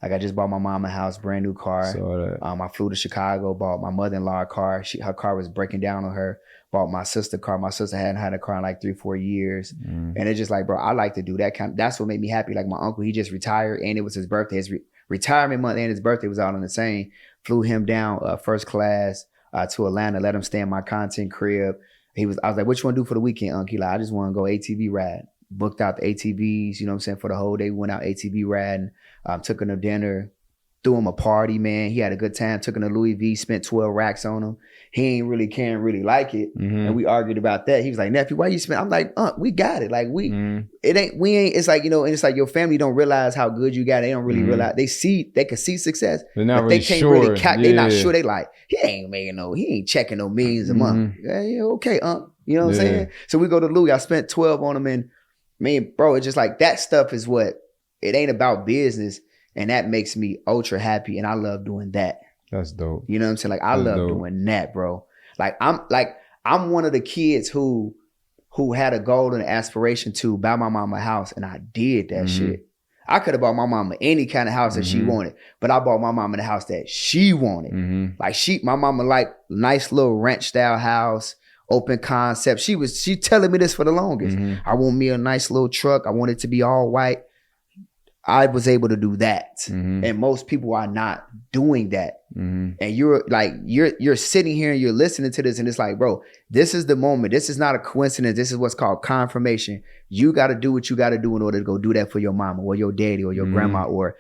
Like I just bought my mom a house, brand new car.
Saw that.
I flew to Chicago, bought my mother-in-law a car. Her car was breaking down on her. Bought my sister a car. My sister hadn't had a car in like 3-4 years. And it's just like, bro, I like to do that that's what made me happy. Like my uncle, he just retired and it was his birthday. His retirement month and his birthday was all on the same. Flew him down first class to Atlanta, let him stay in my content crib. I was like, what you want to do for the weekend, Uncle? He like, I just want to go ATV ride. Booked out the ATVs, you know what I'm saying, for the whole day. We went out ATV riding, took him to dinner, threw him a party, man. He had a good time, took him to Louis V, spent 12 racks on him. He ain't really can't really like it. And we argued about that. He was like, nephew, why you spend? I'm like, we got it. Like it's like, you know, and it's like your family don't realize how good you got it. They don't really realize, they can see success,
they're not
but
really
they can't
sure.
really they not sure. They like, he ain't checking no millions a month. Yeah, okay, you know what I'm saying? So we go to Louis, I spent 12 on him, and man, bro, it's just like that stuff is what, it ain't about business. And that makes me ultra happy. And I love doing that.
That's dope.
You know what I'm saying? Like I love doing that, bro. I'm one of the kids who had a goal and an aspiration to buy my mama a house. And I did that shit. I could have bought my mama any kind of house that she wanted, but I bought my mama the house that she wanted. Like my mama like nice little ranch style house, open concept. She telling me this for the longest. I want me a nice little truck. I want it to be all white. I was able to do that. And most people are not doing that. And you're sitting here and you're listening to this and it's like, bro, this is the moment. This is not a coincidence. This is what's called confirmation. You got to do what you got to do in order to go do that for your mama or your daddy or your grandma, or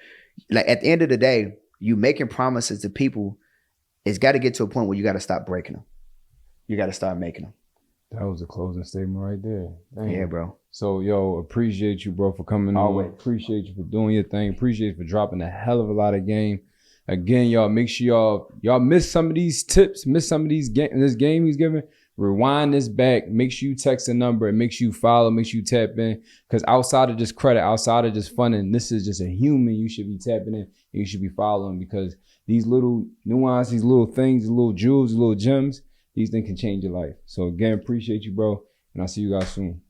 like at the end of the day, you making promises to people. It's got to get to a point where you got to stop breaking them. You got to start making them.
That was a closing statement right there. Dang.
Yeah, bro.
So, yo, appreciate you, bro, for coming on. Appreciate you for doing your thing. Appreciate you for dropping a hell of a lot of game. Again, y'all, make sure y'all miss some of these tips, miss some of these this game he's giving. Rewind this back. Make sure you text the number and make sure you follow, make sure you tap in. Because outside of just credit, outside of just funding, this is just a human you should be tapping in and you should be following, because these little nuances, these little things, these little jewels, these little gems, these things can change your life. So again, appreciate you, bro. And I'll see you guys soon.